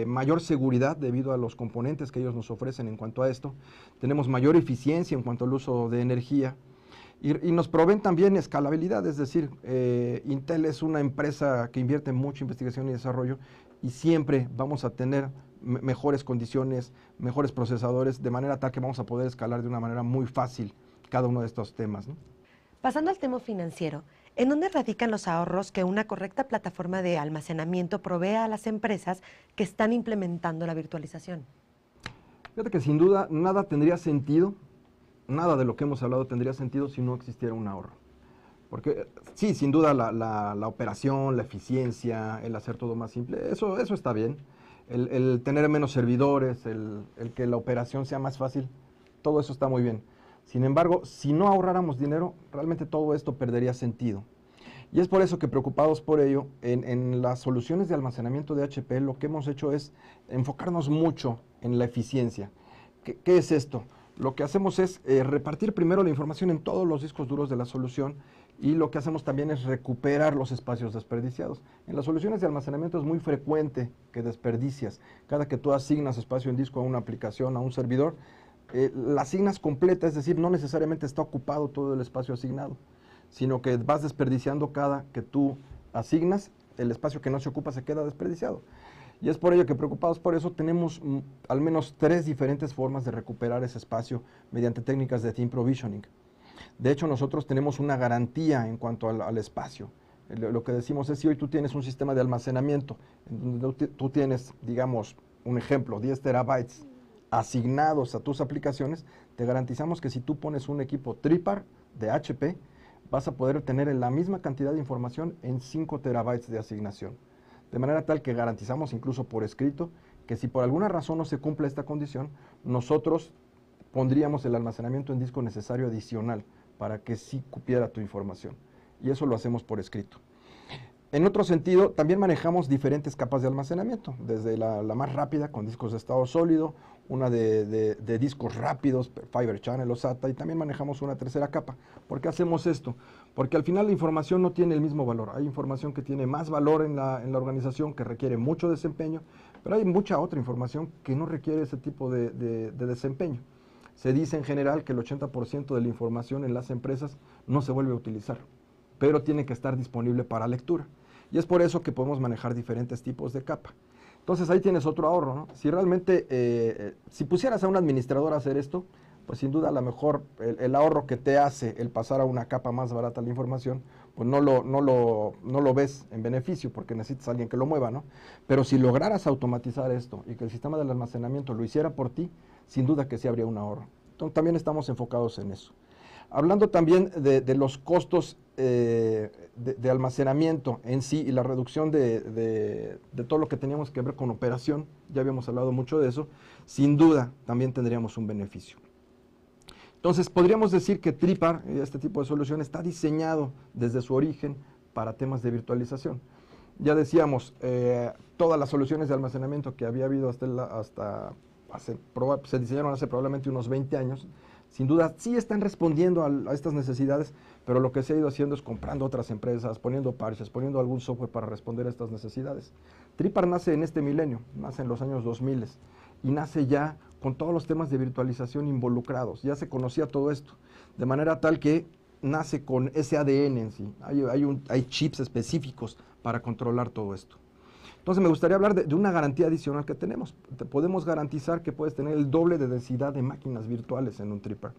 mayor seguridad debido a los componentes que ellos nos ofrecen en cuanto a esto. Tenemos mayor eficiencia en cuanto al uso de energía y nos proveen también escalabilidad, es decir, Intel es una empresa que invierte mucho en investigación y desarrollo y siempre vamos a tener mejores condiciones, mejores procesadores, de manera tal que vamos a poder escalar de una manera muy fácil cada uno de estos temas, ¿no? Pasando al tema financiero, ¿en dónde radican los ahorros que una correcta plataforma de almacenamiento provee a las empresas que están implementando la virtualización? Fíjate que sin duda nada tendría sentido, nada de lo que hemos hablado tendría sentido si no existiera un ahorro. Porque sí, sin duda la operación, la eficiencia, el hacer todo más simple, eso está bien. El tener menos servidores, el que la operación sea más fácil, todo eso está muy bien. Sin embargo, si no ahorráramos dinero, realmente todo esto perdería sentido. Y es por eso que, preocupados por ello, en las soluciones de almacenamiento de HP, lo que hemos hecho es enfocarnos mucho en la eficiencia. ¿Qué es esto? lo que hacemos es repartir primero la información en todos los discos duros de la solución, y lo que hacemos también es recuperar los espacios desperdiciados. En las soluciones de almacenamiento es muy frecuente que desperdicias. Cada que tú asignas espacio en disco a una aplicación, a un servidor, la asignas completa, es decir, no necesariamente está ocupado todo el espacio asignado, sino que vas desperdiciando cada que tú asignas, el espacio que no se ocupa se queda desperdiciado. Y es por ello que, preocupados por eso, tenemos al menos 3 diferentes formas de recuperar ese espacio mediante técnicas de team provisioning. De hecho, nosotros tenemos una garantía en cuanto al espacio. Lo que decimos es, si hoy tú tienes un sistema de almacenamiento, en donde tú tienes, digamos, un ejemplo, 10 terabytes asignados a tus aplicaciones, te garantizamos que si tú pones un equipo TRIPAR de HP, vas a poder tener la misma cantidad de información en 5 terabytes de asignación. De manera tal que garantizamos incluso por escrito que si por alguna razón no se cumple esta condición, nosotros pondríamos el almacenamiento en disco necesario adicional para que sí cupiera tu información. Y eso lo hacemos por escrito. En otro sentido, también manejamos diferentes capas de almacenamiento, desde la más rápida con discos de estado sólido, una de discos rápidos, Fiber Channel o SATA, y también manejamos una tercera capa. ¿Por qué hacemos esto? Porque al final la información no tiene el mismo valor. Hay información que tiene más valor en la organización, que requiere mucho desempeño, pero hay mucha otra información que no requiere ese tipo de desempeño. Se dice en general que el 80% de la información en las empresas no se vuelve a utilizar, pero tiene que estar disponible para lectura. Y es por eso que podemos manejar diferentes tipos de capa. Entonces ahí tienes otro ahorro, ¿no? Si realmente, si pusieras a un administrador a hacer esto, pues sin duda a lo mejor el ahorro que te hace el pasar a una capa más barata la información, pues no lo ves en beneficio, porque necesitas a alguien que lo mueva, ¿no? Pero si lograras automatizar esto y que el sistema del almacenamiento lo hiciera por ti, sin duda que sí habría un ahorro. Entonces también estamos enfocados en eso. Hablando también de los costos de almacenamiento en sí y la reducción de todo lo que teníamos que ver con operación, ya habíamos hablado mucho de eso, sin duda también tendríamos un beneficio. Entonces podríamos decir que TRIPAR, este tipo de solución, está diseñado desde su origen para temas de virtualización. Ya decíamos, todas las soluciones de almacenamiento que había habido se diseñaron hace probablemente unos 20 años, sin duda sí están respondiendo a estas necesidades, pero lo que se ha ido haciendo es comprando otras empresas, poniendo parches, poniendo algún software para responder a estas necesidades. TRIPAR nace en este milenio, nace en los años 2000 y nace ya con todos los temas de virtualización involucrados. Ya se conocía todo esto, de manera tal que nace con ese ADN en sí. Hay chips específicos para controlar todo esto. Entonces me gustaría hablar de una garantía adicional que tenemos. Podemos garantizar que puedes tener el doble de densidad de máquinas virtuales en un TRIPAR.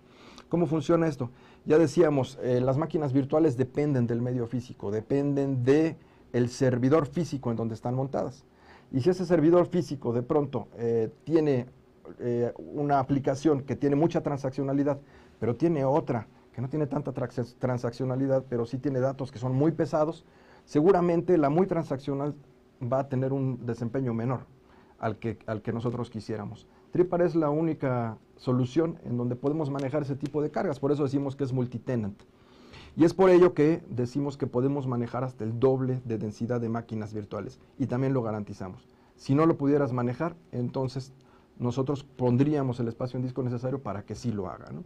¿Cómo funciona esto? Ya decíamos, las máquinas virtuales dependen del medio físico, dependen del servidor físico en donde están montadas. Y si ese servidor físico de pronto tiene una aplicación que tiene mucha transaccionalidad, pero tiene otra que no tiene tanta transaccionalidad, pero sí tiene datos que son muy pesados, seguramente la muy transaccional va a tener un desempeño menor al que nosotros quisiéramos. TRIPAR es la única solución en donde podemos manejar ese tipo de cargas, por eso decimos que es multitenant. Y es por ello que decimos que podemos manejar hasta el doble de densidad de máquinas virtuales, y también lo garantizamos. Si no lo pudieras manejar, entonces nosotros pondríamos el espacio en disco necesario para que sí lo haga, ¿no?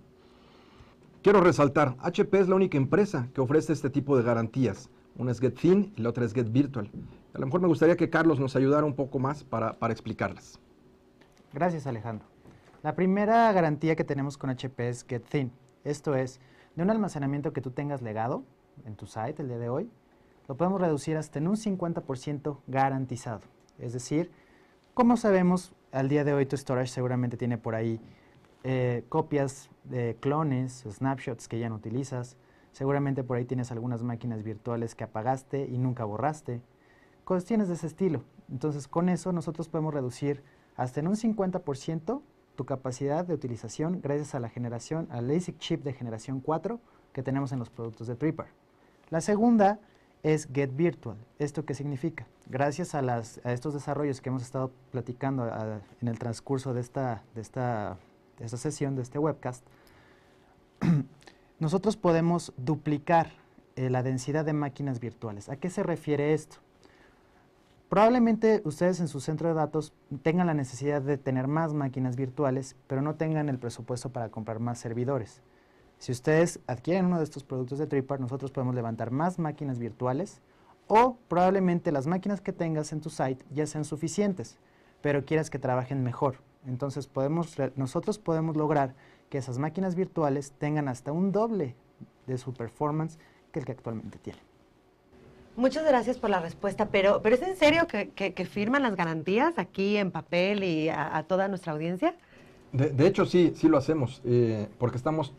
Quiero resaltar, HP es la única empresa que ofrece este tipo de garantías. Una es GetThin y la otra es GetVirtual. A lo mejor me gustaría que Carlos nos ayudara un poco más para explicarlas. Gracias, Alejandro. La primera garantía que tenemos con HP es GetThin. Esto es, de un almacenamiento que tú tengas legado en tu site el día de hoy, lo podemos reducir hasta en un 50% garantizado. Es decir, como sabemos, al día de hoy tu storage seguramente tiene por ahí copias de clones, snapshots que ya no utilizas. Seguramente por ahí tienes algunas máquinas virtuales que apagaste y nunca borraste. Cuestiones de ese estilo. Entonces, con eso nosotros podemos reducir hasta en un 50% tu capacidad de utilización gracias a al ASIC chip de generación 4 que tenemos en los productos de TRIPAR. La segunda es GetVirtual. ¿Esto qué significa? Gracias a estos desarrollos que hemos estado platicando en el transcurso de esta sesión, de este webcast, nosotros podemos duplicar la densidad de máquinas virtuales. ¿A qué se refiere esto? Probablemente ustedes en su centro de datos tengan la necesidad de tener más máquinas virtuales, pero no tengan el presupuesto para comprar más servidores. Si ustedes adquieren uno de estos productos de Tripart, nosotros podemos levantar más máquinas virtuales, o probablemente las máquinas que tengas en tu site ya sean suficientes, pero quieras que trabajen mejor. Entonces nosotros podemos lograr que esas máquinas virtuales tengan hasta un doble de su performance que el que actualmente tienen. Muchas gracias por la respuesta, pero ¿es en serio que firman las garantías aquí en papel y a toda nuestra audiencia? De hecho, sí lo hacemos, porque estamos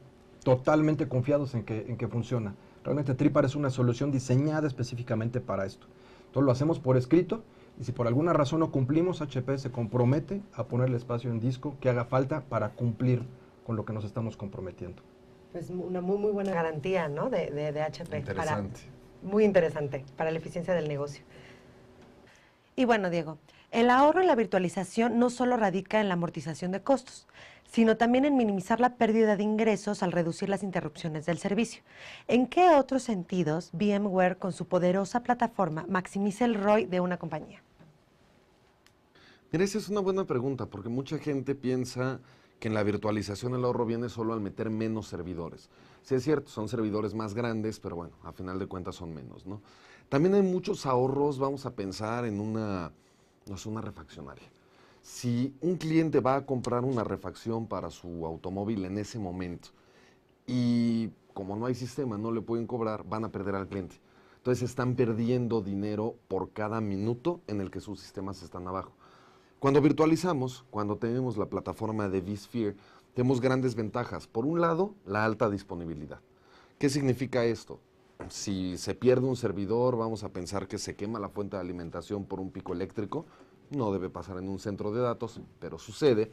totalmente confiados en que funciona. Realmente Tripart es una solución diseñada específicamente para esto. Entonces lo hacemos por escrito, y si por alguna razón no cumplimos, HP se compromete a ponerle espacio en disco que haga falta para cumplir con lo que nos estamos comprometiendo. Pues una muy buena garantía, ¿no? de HP. Interesante. Muy interesante para la eficiencia del negocio. Y bueno, Diego, el ahorro en la virtualización no solo radica en la amortización de costos, sino también en minimizar la pérdida de ingresos al reducir las interrupciones del servicio. ¿En qué otros sentidos VMware, con su poderosa plataforma, maximiza el ROI de una compañía? Mira, esa es una buena pregunta, porque mucha gente piensa que en la virtualización el ahorro viene solo al meter menos servidores. Sí es cierto, son servidores más grandes, pero bueno, a final de cuentas son menos, ¿no? También hay muchos ahorros, vamos a pensar en una refaccionaria. Si un cliente va a comprar una refacción para su automóvil en ese momento y como no hay sistema, no le pueden cobrar, van a perder al cliente. Entonces están perdiendo dinero por cada minuto en el que sus sistemas están abajo. Cuando virtualizamos, cuando tenemos la plataforma de vSphere, tenemos grandes ventajas. Por un lado, la alta disponibilidad. ¿Qué significa esto? Si se pierde un servidor, vamos a pensar que se quema la fuente de alimentación por un pico eléctrico. No debe pasar en un centro de datos, pero sucede.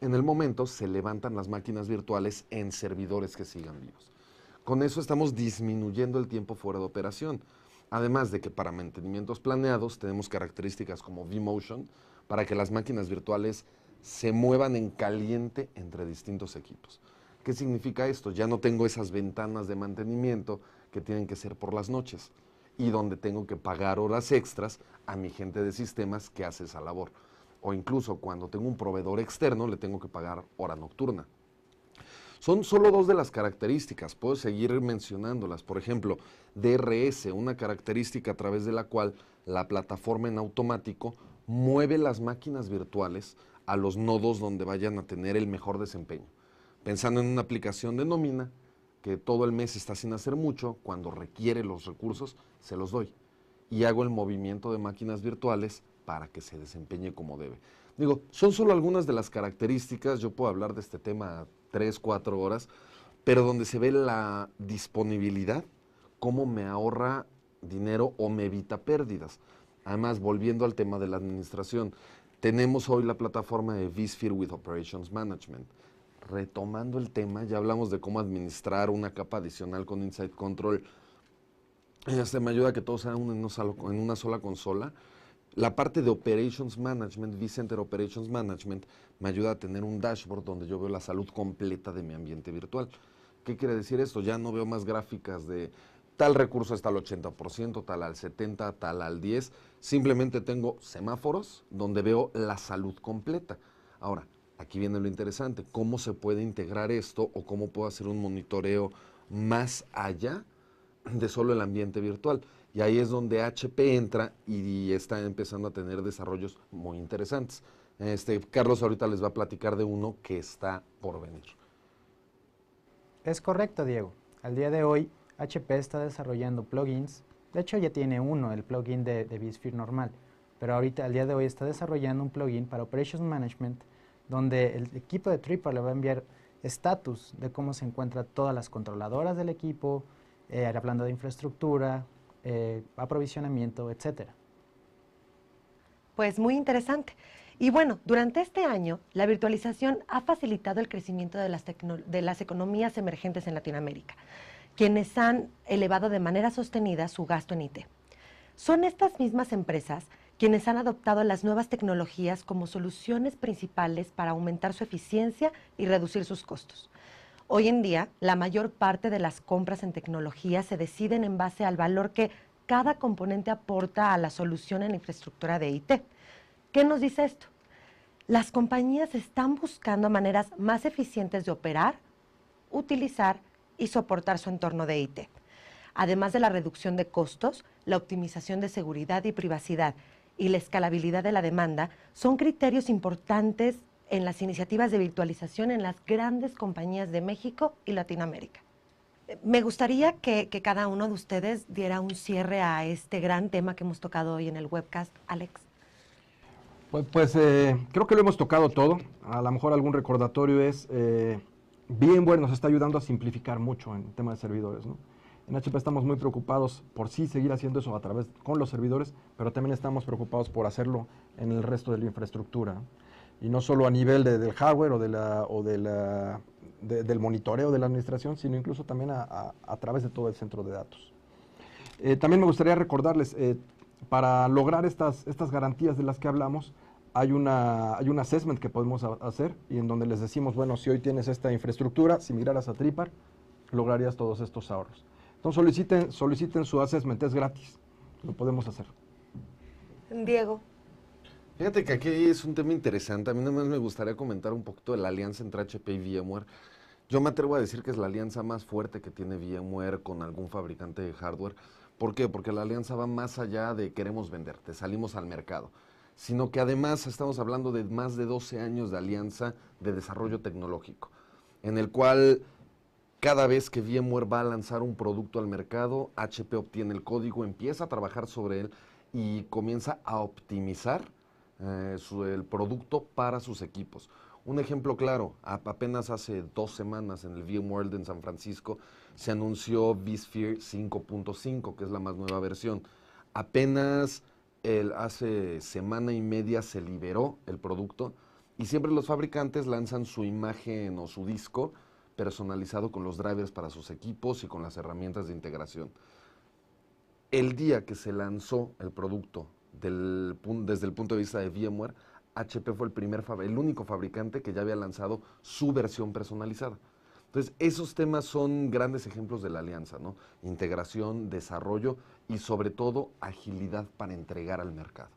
En el momento se levantan las máquinas virtuales en servidores que sigan vivos. Con eso estamos disminuyendo el tiempo fuera de operación. Además de que para mantenimientos planeados tenemos características como vMotion para que las máquinas virtuales se muevan en caliente entre distintos equipos. ¿Qué significa esto? Ya no tengo esas ventanas de mantenimiento que tienen que ser por las noches y donde tengo que pagar horas extras a mi gente de sistemas que hace esa labor. O incluso cuando tengo un proveedor externo le tengo que pagar hora nocturna. Son solo dos de las características, puedo seguir mencionándolas. Por ejemplo, DRS, una característica a través de la cual la plataforma en automático mueve las máquinas virtuales a los nodos donde vayan a tener el mejor desempeño. Pensando en una aplicación de nómina, que todo el mes está sin hacer mucho, cuando requiere los recursos, se los doy. Y hago el movimiento de máquinas virtuales para que se desempeñe como debe. Digo, son solo algunas de las características, yo puedo hablar de este tema 3, 4 horas, pero donde se ve la disponibilidad, cómo me ahorra dinero o me evita pérdidas. Además, volviendo al tema de la administración, tenemos hoy la plataforma de vSphere with Operations Management. Retomando el tema, ya hablamos de cómo administrar una capa adicional con Insight Control. Me ayuda a que todo sea en una sola consola. La parte de Operations Management, vCenter Operations Management, me ayuda a tener un dashboard donde yo veo la salud completa de mi ambiente virtual. ¿Qué quiere decir esto? Ya no veo más gráficas de tal recurso está al 80%, tal al 70%, tal al 10%. Simplemente tengo semáforos donde veo la salud completa. Ahora, aquí viene lo interesante. ¿Cómo se puede integrar esto o cómo puedo hacer un monitoreo más allá de solo el ambiente virtual? Y ahí es donde HP entra y está empezando a tener desarrollos muy interesantes. Carlos ahorita les va a platicar de uno que está por venir. Es correcto, Diego. Al día de hoy, HP está desarrollando plugins. De hecho, ya tiene uno, el plugin de vSphere normal. Pero ahorita, al día de hoy, está desarrollando un plugin para Operations Management, donde el equipo de Tripart le va a enviar estatus de cómo se encuentran todas las controladoras del equipo, hablando de infraestructura, aprovisionamiento, etcétera. Pues muy interesante. Y bueno, durante este año, la virtualización ha facilitado el crecimiento de las economías emergentes en Latinoamérica, quienes han elevado de manera sostenida su gasto en IT. Son estas mismas empresas quienes han adoptado las nuevas tecnologías como soluciones principales para aumentar su eficiencia y reducir sus costos. Hoy en día, la mayor parte de las compras en tecnología se deciden en base al valor que cada componente aporta a la solución en la infraestructura de IT. ¿Qué nos dice esto? Las compañías están buscando maneras más eficientes de operar, utilizar y soportar su entorno de IT. Además de la reducción de costos, la optimización de seguridad y privacidad y la escalabilidad de la demanda son criterios importantes en las iniciativas de virtualización en las grandes compañías de México y Latinoamérica. Me gustaría que cada uno de ustedes diera un cierre a este gran tema que hemos tocado hoy en el webcast. Alex. Creo que lo hemos tocado todo. A lo mejor algún recordatorio es, VMware nos está ayudando a simplificar mucho en el tema de servidores, ¿no? En HP estamos muy preocupados por sí seguir haciendo eso a través con los servidores, pero también estamos preocupados por hacerlo en el resto de la infraestructura, ¿no? Y no solo a nivel del hardware del monitoreo de la administración, sino incluso también a través de todo el centro de datos. También me gustaría recordarles, para lograr estas garantías de las que hablamos, hay un assessment que podemos hacer y en donde les decimos, bueno, si hoy tienes esta infraestructura, si migraras a Tripar, lograrías todos estos ahorros. Entonces soliciten su assessment, es gratis, lo podemos hacer. Diego. Fíjate que aquí es un tema interesante. A mí nada más me gustaría comentar un poquito de la alianza entre HP y VMware. Yo me atrevo a decir que es la alianza más fuerte que tiene VMware con algún fabricante de hardware. ¿Por qué? Porque la alianza va más allá de queremos vender, te salimos al mercado, sino que además estamos hablando de más de 12 años de alianza de desarrollo tecnológico, en el cual cada vez que VMware va a lanzar un producto al mercado, HP obtiene el código, empieza a trabajar sobre él y comienza a optimizar el producto para sus equipos. Un ejemplo claro, apenas hace 2 semanas en el VMworld en San Francisco se anunció vSphere 5.5, que es la más nueva versión. Apenas hace semana y media se liberó el producto y siempre los fabricantes lanzan su imagen o su disco personalizado con los drivers para sus equipos y con las herramientas de integración. El día que se lanzó el producto desde el punto de vista de VMware, HP fue el único fabricante que ya había lanzado su versión personalizada. Entonces, esos temas son grandes ejemplos de la alianza, ¿no? Integración, desarrollo y sobre todo agilidad para entregar al mercado.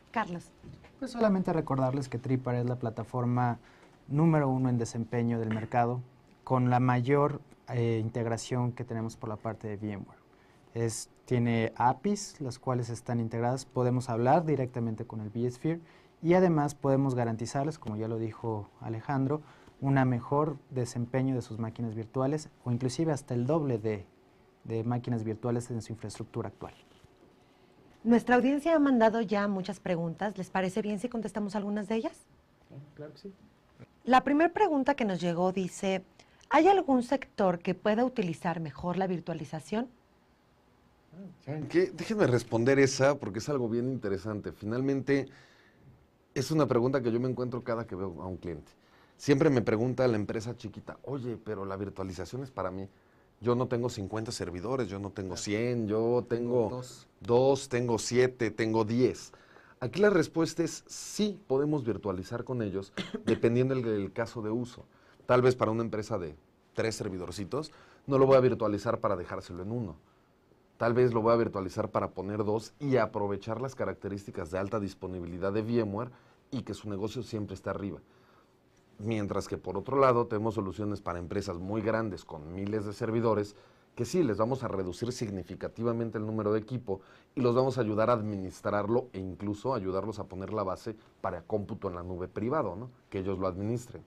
Carlos. Pues solamente recordarles que Tripar es la plataforma número 1 en desempeño del mercado, con la mayor integración que tenemos por la parte de VMware. Tiene APIs, las cuales están integradas, podemos hablar directamente con el vSphere y además podemos garantizarles, como ya lo dijo Alejandro, una mejor desempeño de sus máquinas virtuales o inclusive hasta el doble de máquinas virtuales en su infraestructura actual. Nuestra audiencia ha mandado ya muchas preguntas. ¿Les parece bien si contestamos algunas de ellas? Claro que sí. La primera pregunta que nos llegó dice, ¿hay algún sector que pueda utilizar mejor la virtualización? ¿Saben qué? Déjenme responder esa porque es algo bien interesante. Finalmente, es una pregunta que yo me encuentro cada que veo a un cliente. Siempre me pregunta la empresa chiquita, oye, pero la virtualización es para mí. Yo no tengo 50 servidores, yo no tengo 100, yo tengo 2, tengo 7, tengo 10. Aquí la respuesta es sí podemos virtualizar con ellos, dependiendo del caso de uso. Tal vez para una empresa de 3 servidorcitos, no lo voy a virtualizar para dejárselo en uno. Tal vez lo voy a virtualizar para poner 2 y aprovechar las características de alta disponibilidad de VMware y que su negocio siempre esté arriba. Mientras que por otro lado tenemos soluciones para empresas muy grandes con miles de servidores que sí, les vamos a reducir significativamente el número de equipo y los vamos a ayudar a administrarlo e incluso ayudarlos a poner la base para cómputo en la nube privado, ¿no? Que ellos lo administren.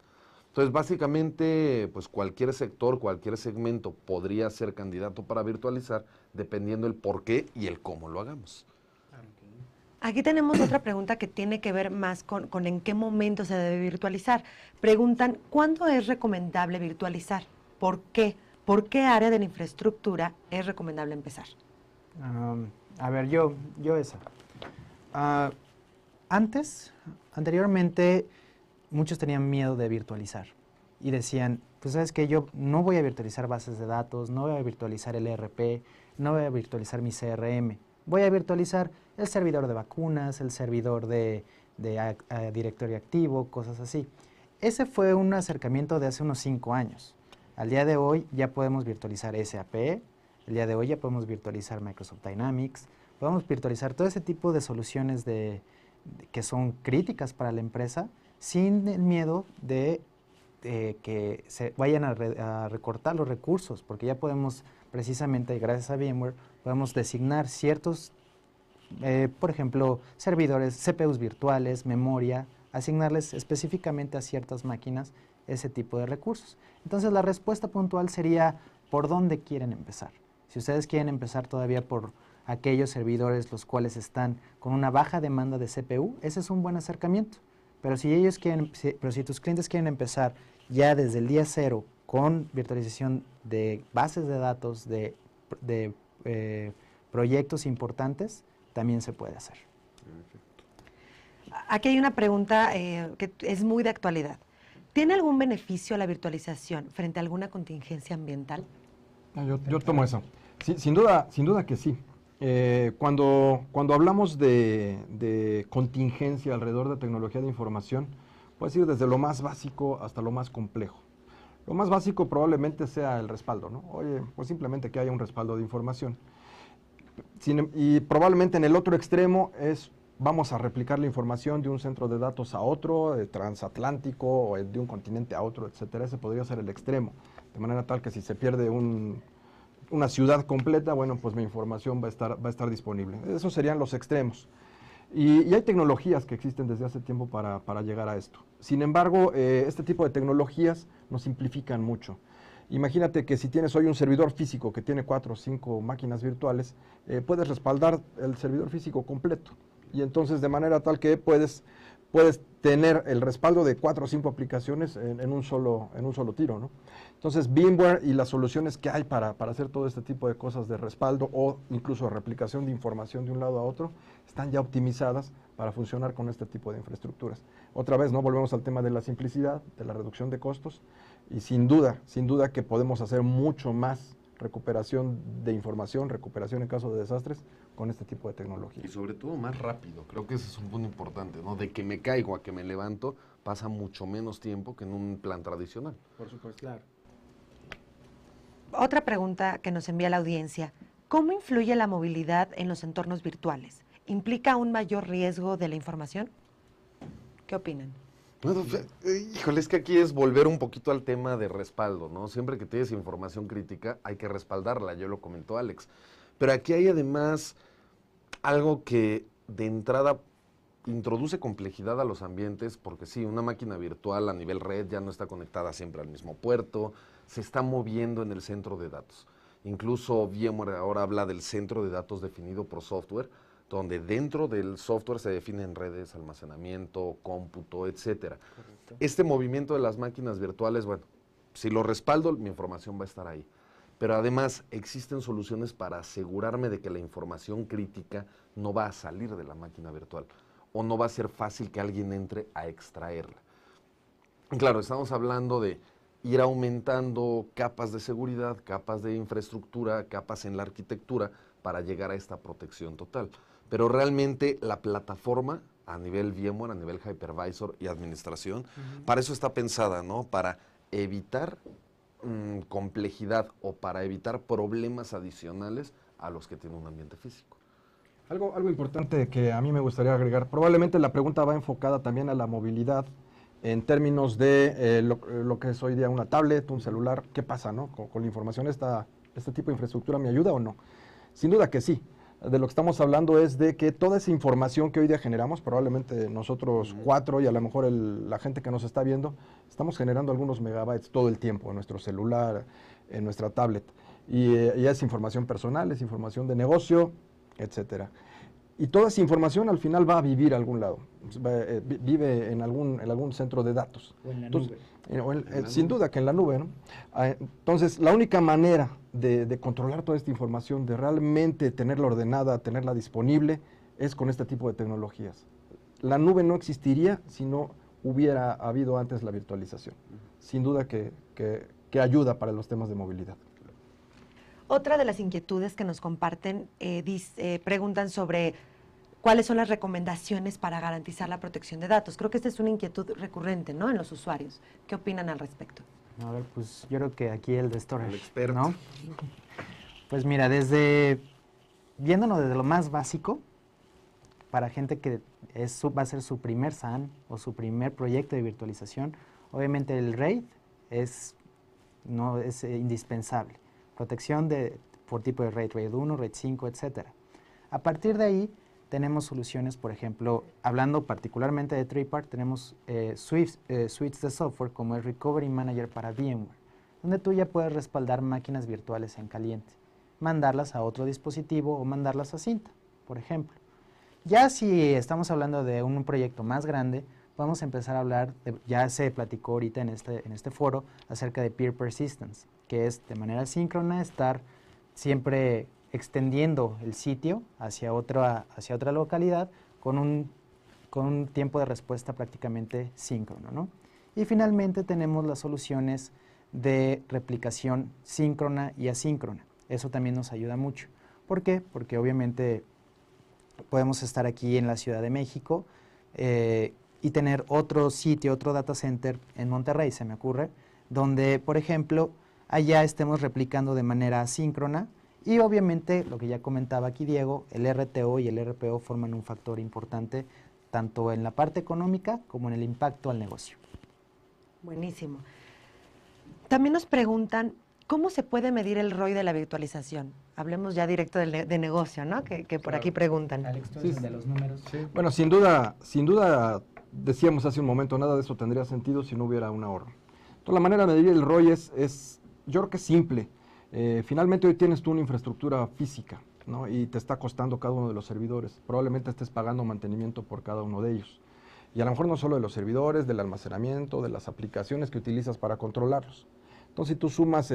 Entonces, básicamente, pues cualquier sector, cualquier segmento podría ser candidato para virtualizar dependiendo el por qué y el cómo lo hagamos. Aquí tenemos otra pregunta que tiene que ver más con en qué momento se debe virtualizar. Preguntan, ¿cuándo es recomendable virtualizar? ¿Por qué? ¿Por qué área de la infraestructura es recomendable empezar? A ver, yo esa. Anteriormente, muchos tenían miedo de virtualizar y decían, pues sabes que yo no voy a virtualizar bases de datos, no voy a virtualizar el ERP, no voy a virtualizar mi CRM, voy a virtualizar el servidor de vacunas, el servidor de directorio activo, cosas así. Ese fue un acercamiento de hace unos 5 años. Al día de hoy ya podemos virtualizar SAP, El día de hoy ya podemos virtualizar Microsoft Dynamics, podemos virtualizar todo ese tipo de soluciones que son críticas para la empresa sin el miedo de que se vayan a recortar los recursos, porque ya podemos precisamente, gracias a VMware, podemos designar ciertos, por ejemplo, servidores, CPUs virtuales, memoria, asignarles específicamente a ciertas máquinas ese tipo de recursos. Entonces la respuesta puntual sería, ¿por dónde quieren empezar? Si ustedes quieren empezar todavía por aquellos servidores los cuales están con una baja demanda de CPU, ese es un buen acercamiento. Pero si tus clientes quieren empezar ya desde el día cero con virtualización de bases de datos, de proyectos importantes, también se puede hacer. Aquí hay una pregunta que es muy de actualidad. ¿Tiene algún beneficio la virtualización frente a alguna contingencia ambiental? Yo tomo eso. Sí, sin duda que sí. Cuando hablamos de contingencia alrededor de tecnología de información, puedes ir desde lo más básico hasta lo más complejo. Lo más básico probablemente sea el respaldo, ¿no? Oye, pues simplemente que haya un respaldo de información. Y probablemente en el otro extremo vamos a replicar la información de un centro de datos a otro, transatlántico, o de un continente a otro, etcétera. Ese podría ser el extremo. De manera tal que si se pierde una ciudad completa, bueno, pues mi información va a estar disponible. Esos serían los extremos. Y hay tecnologías que existen desde hace tiempo para llegar a esto. Sin embargo, este tipo de tecnologías nos simplifican mucho. Imagínate que si tienes hoy un servidor físico que tiene 4 o 5 máquinas virtuales, puedes respaldar el servidor físico completo. Y entonces de manera tal que puedes tener el respaldo de 4 o 5 aplicaciones en un solo tiro, ¿no? Entonces VMware y las soluciones que hay para hacer todo este tipo de cosas de respaldo o incluso replicación de información de un lado a otro, están ya optimizadas para funcionar con este tipo de infraestructuras. Otra vez, ¿no? Volvemos al tema de la simplicidad, de la reducción de costos, y sin duda que podemos hacer mucho más recuperación de información, recuperación en caso de desastres con este tipo de tecnología. Y sobre todo más rápido, creo que ese es un punto importante, ¿no? De que me caigo a que me levanto pasa mucho menos tiempo que en un plan tradicional. Por supuesto. Claro. Otra pregunta que nos envía la audiencia. ¿Cómo influye la movilidad en los entornos virtuales? ¿Implica un mayor riesgo de la información? ¿Qué opinan? Bueno, híjole, es que aquí es volver un poquito al tema de respaldo, ¿no? Siempre que tienes información crítica hay que respaldarla, ya lo comentó Alex. Pero aquí hay además algo que de entrada introduce complejidad a los ambientes, porque sí, una máquina virtual a nivel red ya no está conectada siempre al mismo puerto, se está moviendo en el centro de datos. Incluso VMware ahora habla del centro de datos definido por software, donde dentro del software se definen redes, almacenamiento, cómputo, etcétera. Correcto. Este movimiento de las máquinas virtuales, bueno, si lo respaldo, mi información va a estar ahí. Pero además existen soluciones para asegurarme de que la información crítica no va a salir de la máquina virtual o no va a ser fácil que alguien entre a extraerla. Claro, estamos hablando de ir aumentando capas de seguridad, capas de infraestructura, capas en la arquitectura para llegar a esta protección total. Pero realmente la plataforma a nivel VMware, a nivel hypervisor y administración, para eso está pensada, ¿no? Para evitar complejidad o para evitar problemas adicionales a los que tiene un ambiente físico. Algo importante que a mí me gustaría agregar, probablemente la pregunta va enfocada también a la movilidad en términos de lo que es hoy día una tablet, un celular. ¿Qué pasa, no? Con la información, ¿este tipo de infraestructura me ayuda o no? Sin duda que sí. De lo que estamos hablando es de que toda esa información que hoy día generamos, probablemente nosotros 4 y a lo mejor la gente que nos está viendo, estamos generando algunos megabytes todo el tiempo en nuestro celular, en nuestra tablet. Y es información personal, es información de negocio, etcétera. Y toda esa información al final va a vivir a algún lado, vive en algún centro de datos. O en la nube. Sin duda que en la nube, ¿no? Entonces, la única manera de controlar toda esta información, de realmente tenerla ordenada, tenerla disponible, es con este tipo de tecnologías. La nube no existiría si no hubiera habido antes la virtualización. Sin duda que ayuda para los temas de movilidad. Otra de las inquietudes que nos comparten, preguntan sobre cuáles son las recomendaciones para garantizar la protección de datos. Creo que esta es una inquietud recurrente, ¿no?, en los usuarios. ¿Qué opinan al respecto? A ver, pues yo creo que aquí el de storage, El experto. ¿no? Pues mira, viéndonos desde lo más básico, para gente que va a ser su primer SAN o su primer proyecto de virtualización, obviamente el RAID es indispensable. Protección por tipo de RAID, RAID 1, RAID 5, etc. A partir de ahí tenemos soluciones, por ejemplo, hablando particularmente de Tripart, tenemos suites de software como el Recovery Manager para VMware, donde tú ya puedes respaldar máquinas virtuales en caliente, mandarlas a otro dispositivo o mandarlas a cinta, por ejemplo. Ya si estamos hablando de un proyecto más grande, vamos a empezar a hablar, ya se platicó ahorita en este foro, acerca de peer persistence, que es de manera síncrona estar siempre extendiendo el sitio hacia otra localidad con un tiempo de respuesta prácticamente síncrono, ¿no? Y finalmente tenemos las soluciones de replicación síncrona y asíncrona. Eso también nos ayuda mucho. ¿Por qué? Porque obviamente podemos estar aquí en la Ciudad de México y tener otro sitio, otro data center en Monterrey, se me ocurre, donde, por ejemplo, allá estemos replicando de manera asíncrona y obviamente, lo que ya comentaba aquí Diego, el RTO y el RPO forman un factor importante tanto en la parte económica como en el impacto al negocio. Buenísimo. También nos preguntan, ¿cómo se puede medir el ROI de la virtualización? Hablemos ya directo de negocio, ¿no? Que por aquí preguntan. Alex, tú Sí, eres el de los números. Sí. Bueno, sin duda, decíamos hace un momento, nada de eso tendría sentido si no hubiera un ahorro. Entonces, la manera de medir el ROI yo creo que es simple. Finalmente hoy tienes tú una infraestructura física, ¿no? Y te está costando cada uno de los servidores. Probablemente estés pagando mantenimiento por cada uno de ellos. Y a lo mejor no solo de los servidores, del almacenamiento, de las aplicaciones que utilizas para controlarlos. Entonces, si tú sumas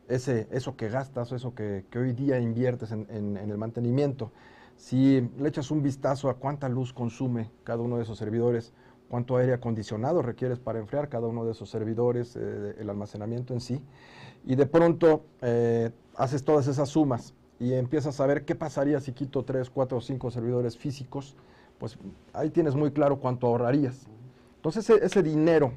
eso que gastas o eso que hoy día inviertes en el mantenimiento, si le echas un vistazo a cuánta luz consume cada uno de esos servidores, cuánto aire acondicionado requieres para enfriar cada uno de esos servidores, el almacenamiento en sí, y de pronto haces todas esas sumas y empiezas a ver qué pasaría si quito 3, 4 o 5 servidores físicos, pues ahí tienes muy claro cuánto ahorrarías. Entonces ese dinero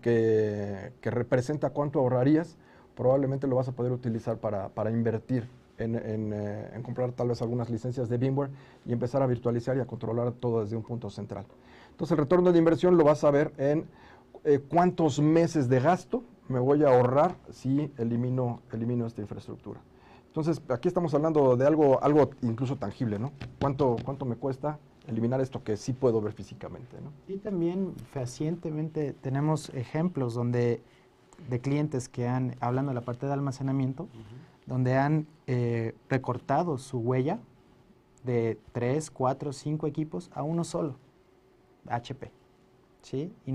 que representa cuánto ahorrarías, probablemente lo vas a poder utilizar para invertir en comprar tal vez algunas licencias de VMware y empezar a virtualizar y a controlar todo desde un punto central. Entonces el retorno de inversión lo vas a ver en cuántos meses de gasto me voy a ahorrar si elimino esta infraestructura. Entonces aquí estamos hablando de algo incluso tangible, ¿no? ¿Cuánto me cuesta eliminar esto que sí puedo ver físicamente, ¿no? Y también fehacientemente tenemos ejemplos de clientes que hablando de la parte de almacenamiento, donde han recortado su huella de 3, 4, 5 equipos a uno solo, HP. ¿Sí? Y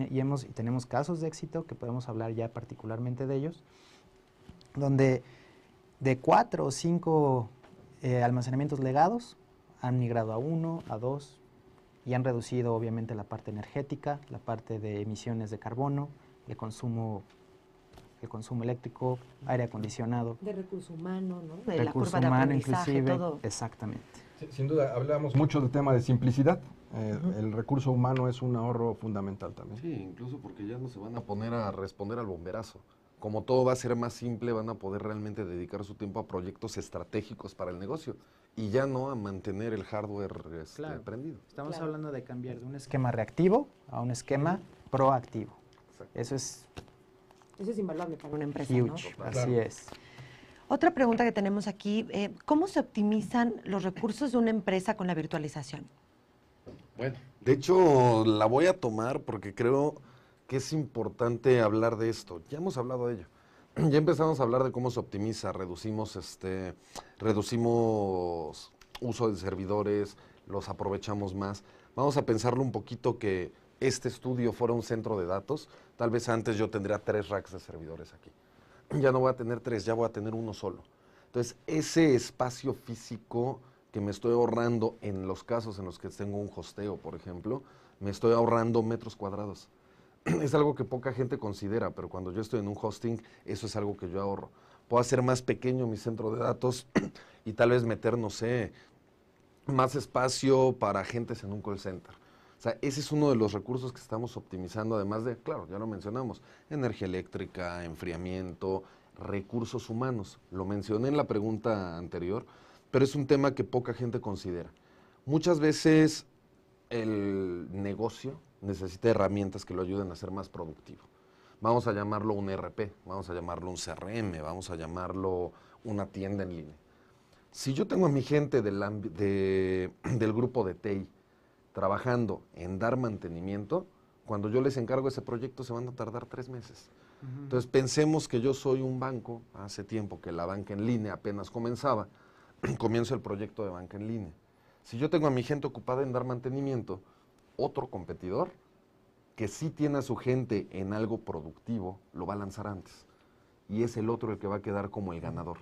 tenemos casos de éxito que podemos hablar ya particularmente de ellos, donde de 4 o 5 almacenamientos legados han migrado a 1, a 2 y han reducido obviamente la parte energética, la parte de emisiones de carbono, el consumo eléctrico, aire acondicionado. De recurso humano, ¿no? De la Recurso curva de humano aprendizaje, inclusive, todo. exactamente. Sí, sin duda, hablamos mucho del tema de simplicidad. El recurso humano es un ahorro fundamental también. Sí, incluso porque ya no se van a poner a responder al bomberazo. Como todo va a ser más simple, van a poder realmente dedicar su tiempo a proyectos estratégicos para el negocio y ya no a mantener el hardware Claro. prendido. Estamos Claro. hablando de cambiar de un esquema reactivo a un esquema proactivo. Exacto. Eso es Eso es invaluable para una empresa, ¿no? huge, Total. así es. Otra pregunta que tenemos aquí, ¿cómo se optimizan los recursos de una empresa con la virtualización? Bueno, de hecho la voy a tomar porque creo que es importante hablar de esto. Ya hemos hablado de ello. Ya empezamos a hablar de cómo se optimiza, reducimos uso de servidores, los aprovechamos más. Vamos a pensarlo un poquito que este estudio fuera un centro de datos. Tal vez antes yo tendría 3 racks de servidores aquí. Ya no voy a tener 3, ya voy a tener uno solo. Entonces, ese espacio físico que me estoy ahorrando en los casos en los que tengo un hosteo, por ejemplo, me estoy ahorrando metros cuadrados. Es algo que poca gente considera, pero cuando yo estoy en un hosting, eso es algo que yo ahorro. Puedo hacer más pequeño mi centro de datos y tal vez meter, no sé, más espacio para agentes en un call center. O sea, ese es uno de los recursos que estamos optimizando, además de, claro, ya lo mencionamos, energía eléctrica, enfriamiento, recursos humanos. Lo mencioné en la pregunta anterior, pero es un tema que poca gente considera. Muchas veces el negocio necesita herramientas que lo ayuden a ser más productivo. Vamos a llamarlo un ERP, vamos a llamarlo un CRM, vamos a llamarlo una tienda en línea. Si yo tengo a mi gente del grupo de TI trabajando en dar mantenimiento, cuando yo les encargo ese proyecto se van a tardar 3 meses. Entonces pensemos que yo soy un banco, hace tiempo que la banca en línea apenas comenzaba, comienzo el proyecto de banca en línea. Si yo tengo a mi gente ocupada en dar mantenimiento, otro competidor que sí tiene a su gente en algo productivo, lo va a lanzar antes. Y es el otro el que va a quedar como el ganador.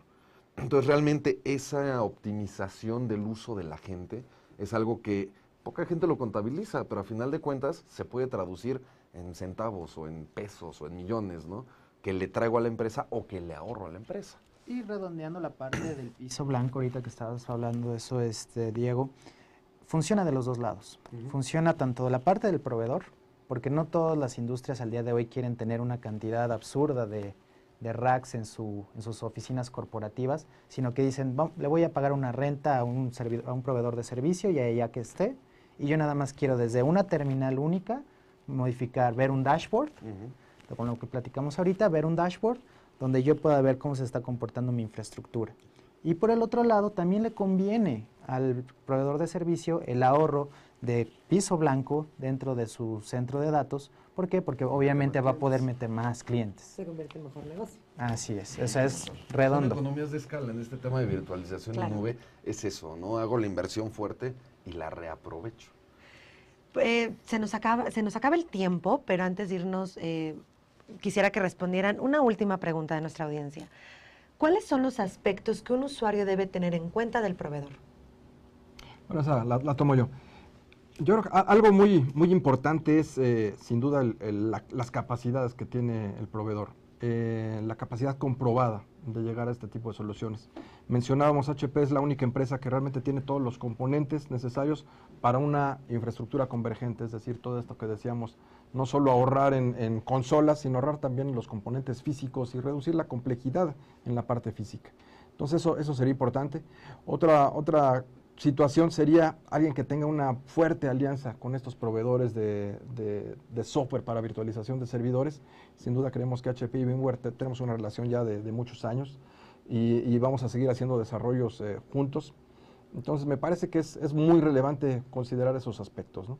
Entonces realmente esa optimización del uso de la gente es algo que poca gente lo contabiliza, pero a final de cuentas se puede traducir en centavos o en pesos o en millones, ¿no? Que le traigo a la empresa o que le ahorro a la empresa. Y redondeando la parte del piso blanco, ahorita que estabas hablando de eso, Diego, funciona de los dos lados. Funciona tanto de la parte del proveedor, porque no todas las industrias al día de hoy quieren tener una cantidad absurda de racks en sus oficinas corporativas, sino que dicen, le voy a pagar una renta a un proveedor de servicio y a ella que esté, y yo nada más quiero desde una terminal única modificar, ver un dashboard, con lo que platicamos ahorita, ver un dashboard donde yo pueda ver cómo se está comportando mi infraestructura. Y por el otro lado, también le conviene al proveedor de servicio el ahorro de piso blanco dentro de su centro de datos. ¿Por qué? Porque obviamente va a poder meter más clientes. Se convierte en mejor negocio. Así es, eso es redondo. Son economías de escala en este tema de virtualización en nube, es eso, ¿no? Hago la inversión fuerte y la reaprovecho. Se nos acaba el tiempo, pero antes de irnos, quisiera que respondieran una última pregunta de nuestra audiencia. ¿Cuáles son los aspectos que un usuario debe tener en cuenta del proveedor? Bueno, esa la tomo yo. Yo creo que algo muy importante es, sin duda, las capacidades que tiene el proveedor, la capacidad comprobada de llegar a este tipo de soluciones. Mencionábamos, HP es la única empresa que realmente tiene todos los componentes necesarios para una infraestructura convergente, es decir, todo esto que decíamos, no solo ahorrar en consolas, sino ahorrar también en los componentes físicos y reducir la complejidad en la parte física. Entonces eso sería importante. Otra situación sería alguien que tenga una fuerte alianza con estos proveedores de software para virtualización de servidores. Sin duda creemos que HP y VMware tenemos una relación ya de muchos años y vamos a seguir haciendo desarrollos juntos. Entonces me parece que es muy relevante considerar esos aspectos, ¿no?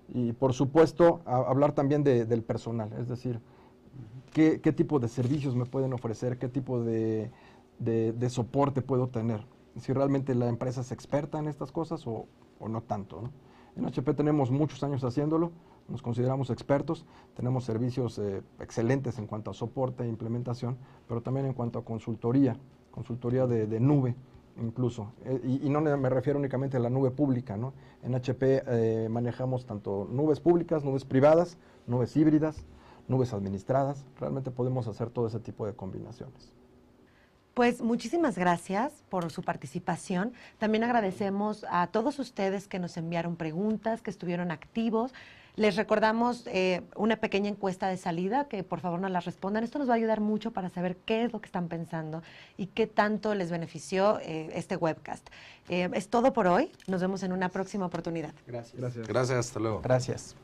Y por supuesto hablar también del personal, es decir, qué tipo de servicios me pueden ofrecer, qué tipo de soporte puedo tener. Si realmente la empresa es experta en estas cosas o no tanto, ¿no? En HP tenemos muchos años haciéndolo, nos consideramos expertos, tenemos servicios excelentes en cuanto a soporte e implementación, pero también en cuanto a consultoría de nube incluso. Y no me refiero únicamente a la nube pública, ¿no? En HP manejamos tanto nubes públicas, nubes privadas, nubes híbridas, nubes administradas. Realmente podemos hacer todo ese tipo de combinaciones. Pues muchísimas gracias por su participación. También agradecemos a todos ustedes que nos enviaron preguntas, que estuvieron activos. Les recordamos una pequeña encuesta de salida, que por favor nos la respondan. Esto nos va a ayudar mucho para saber qué es lo que están pensando y qué tanto les benefició este webcast. Es todo por hoy. Nos vemos en una próxima oportunidad. Gracias. Gracias, hasta luego. Gracias.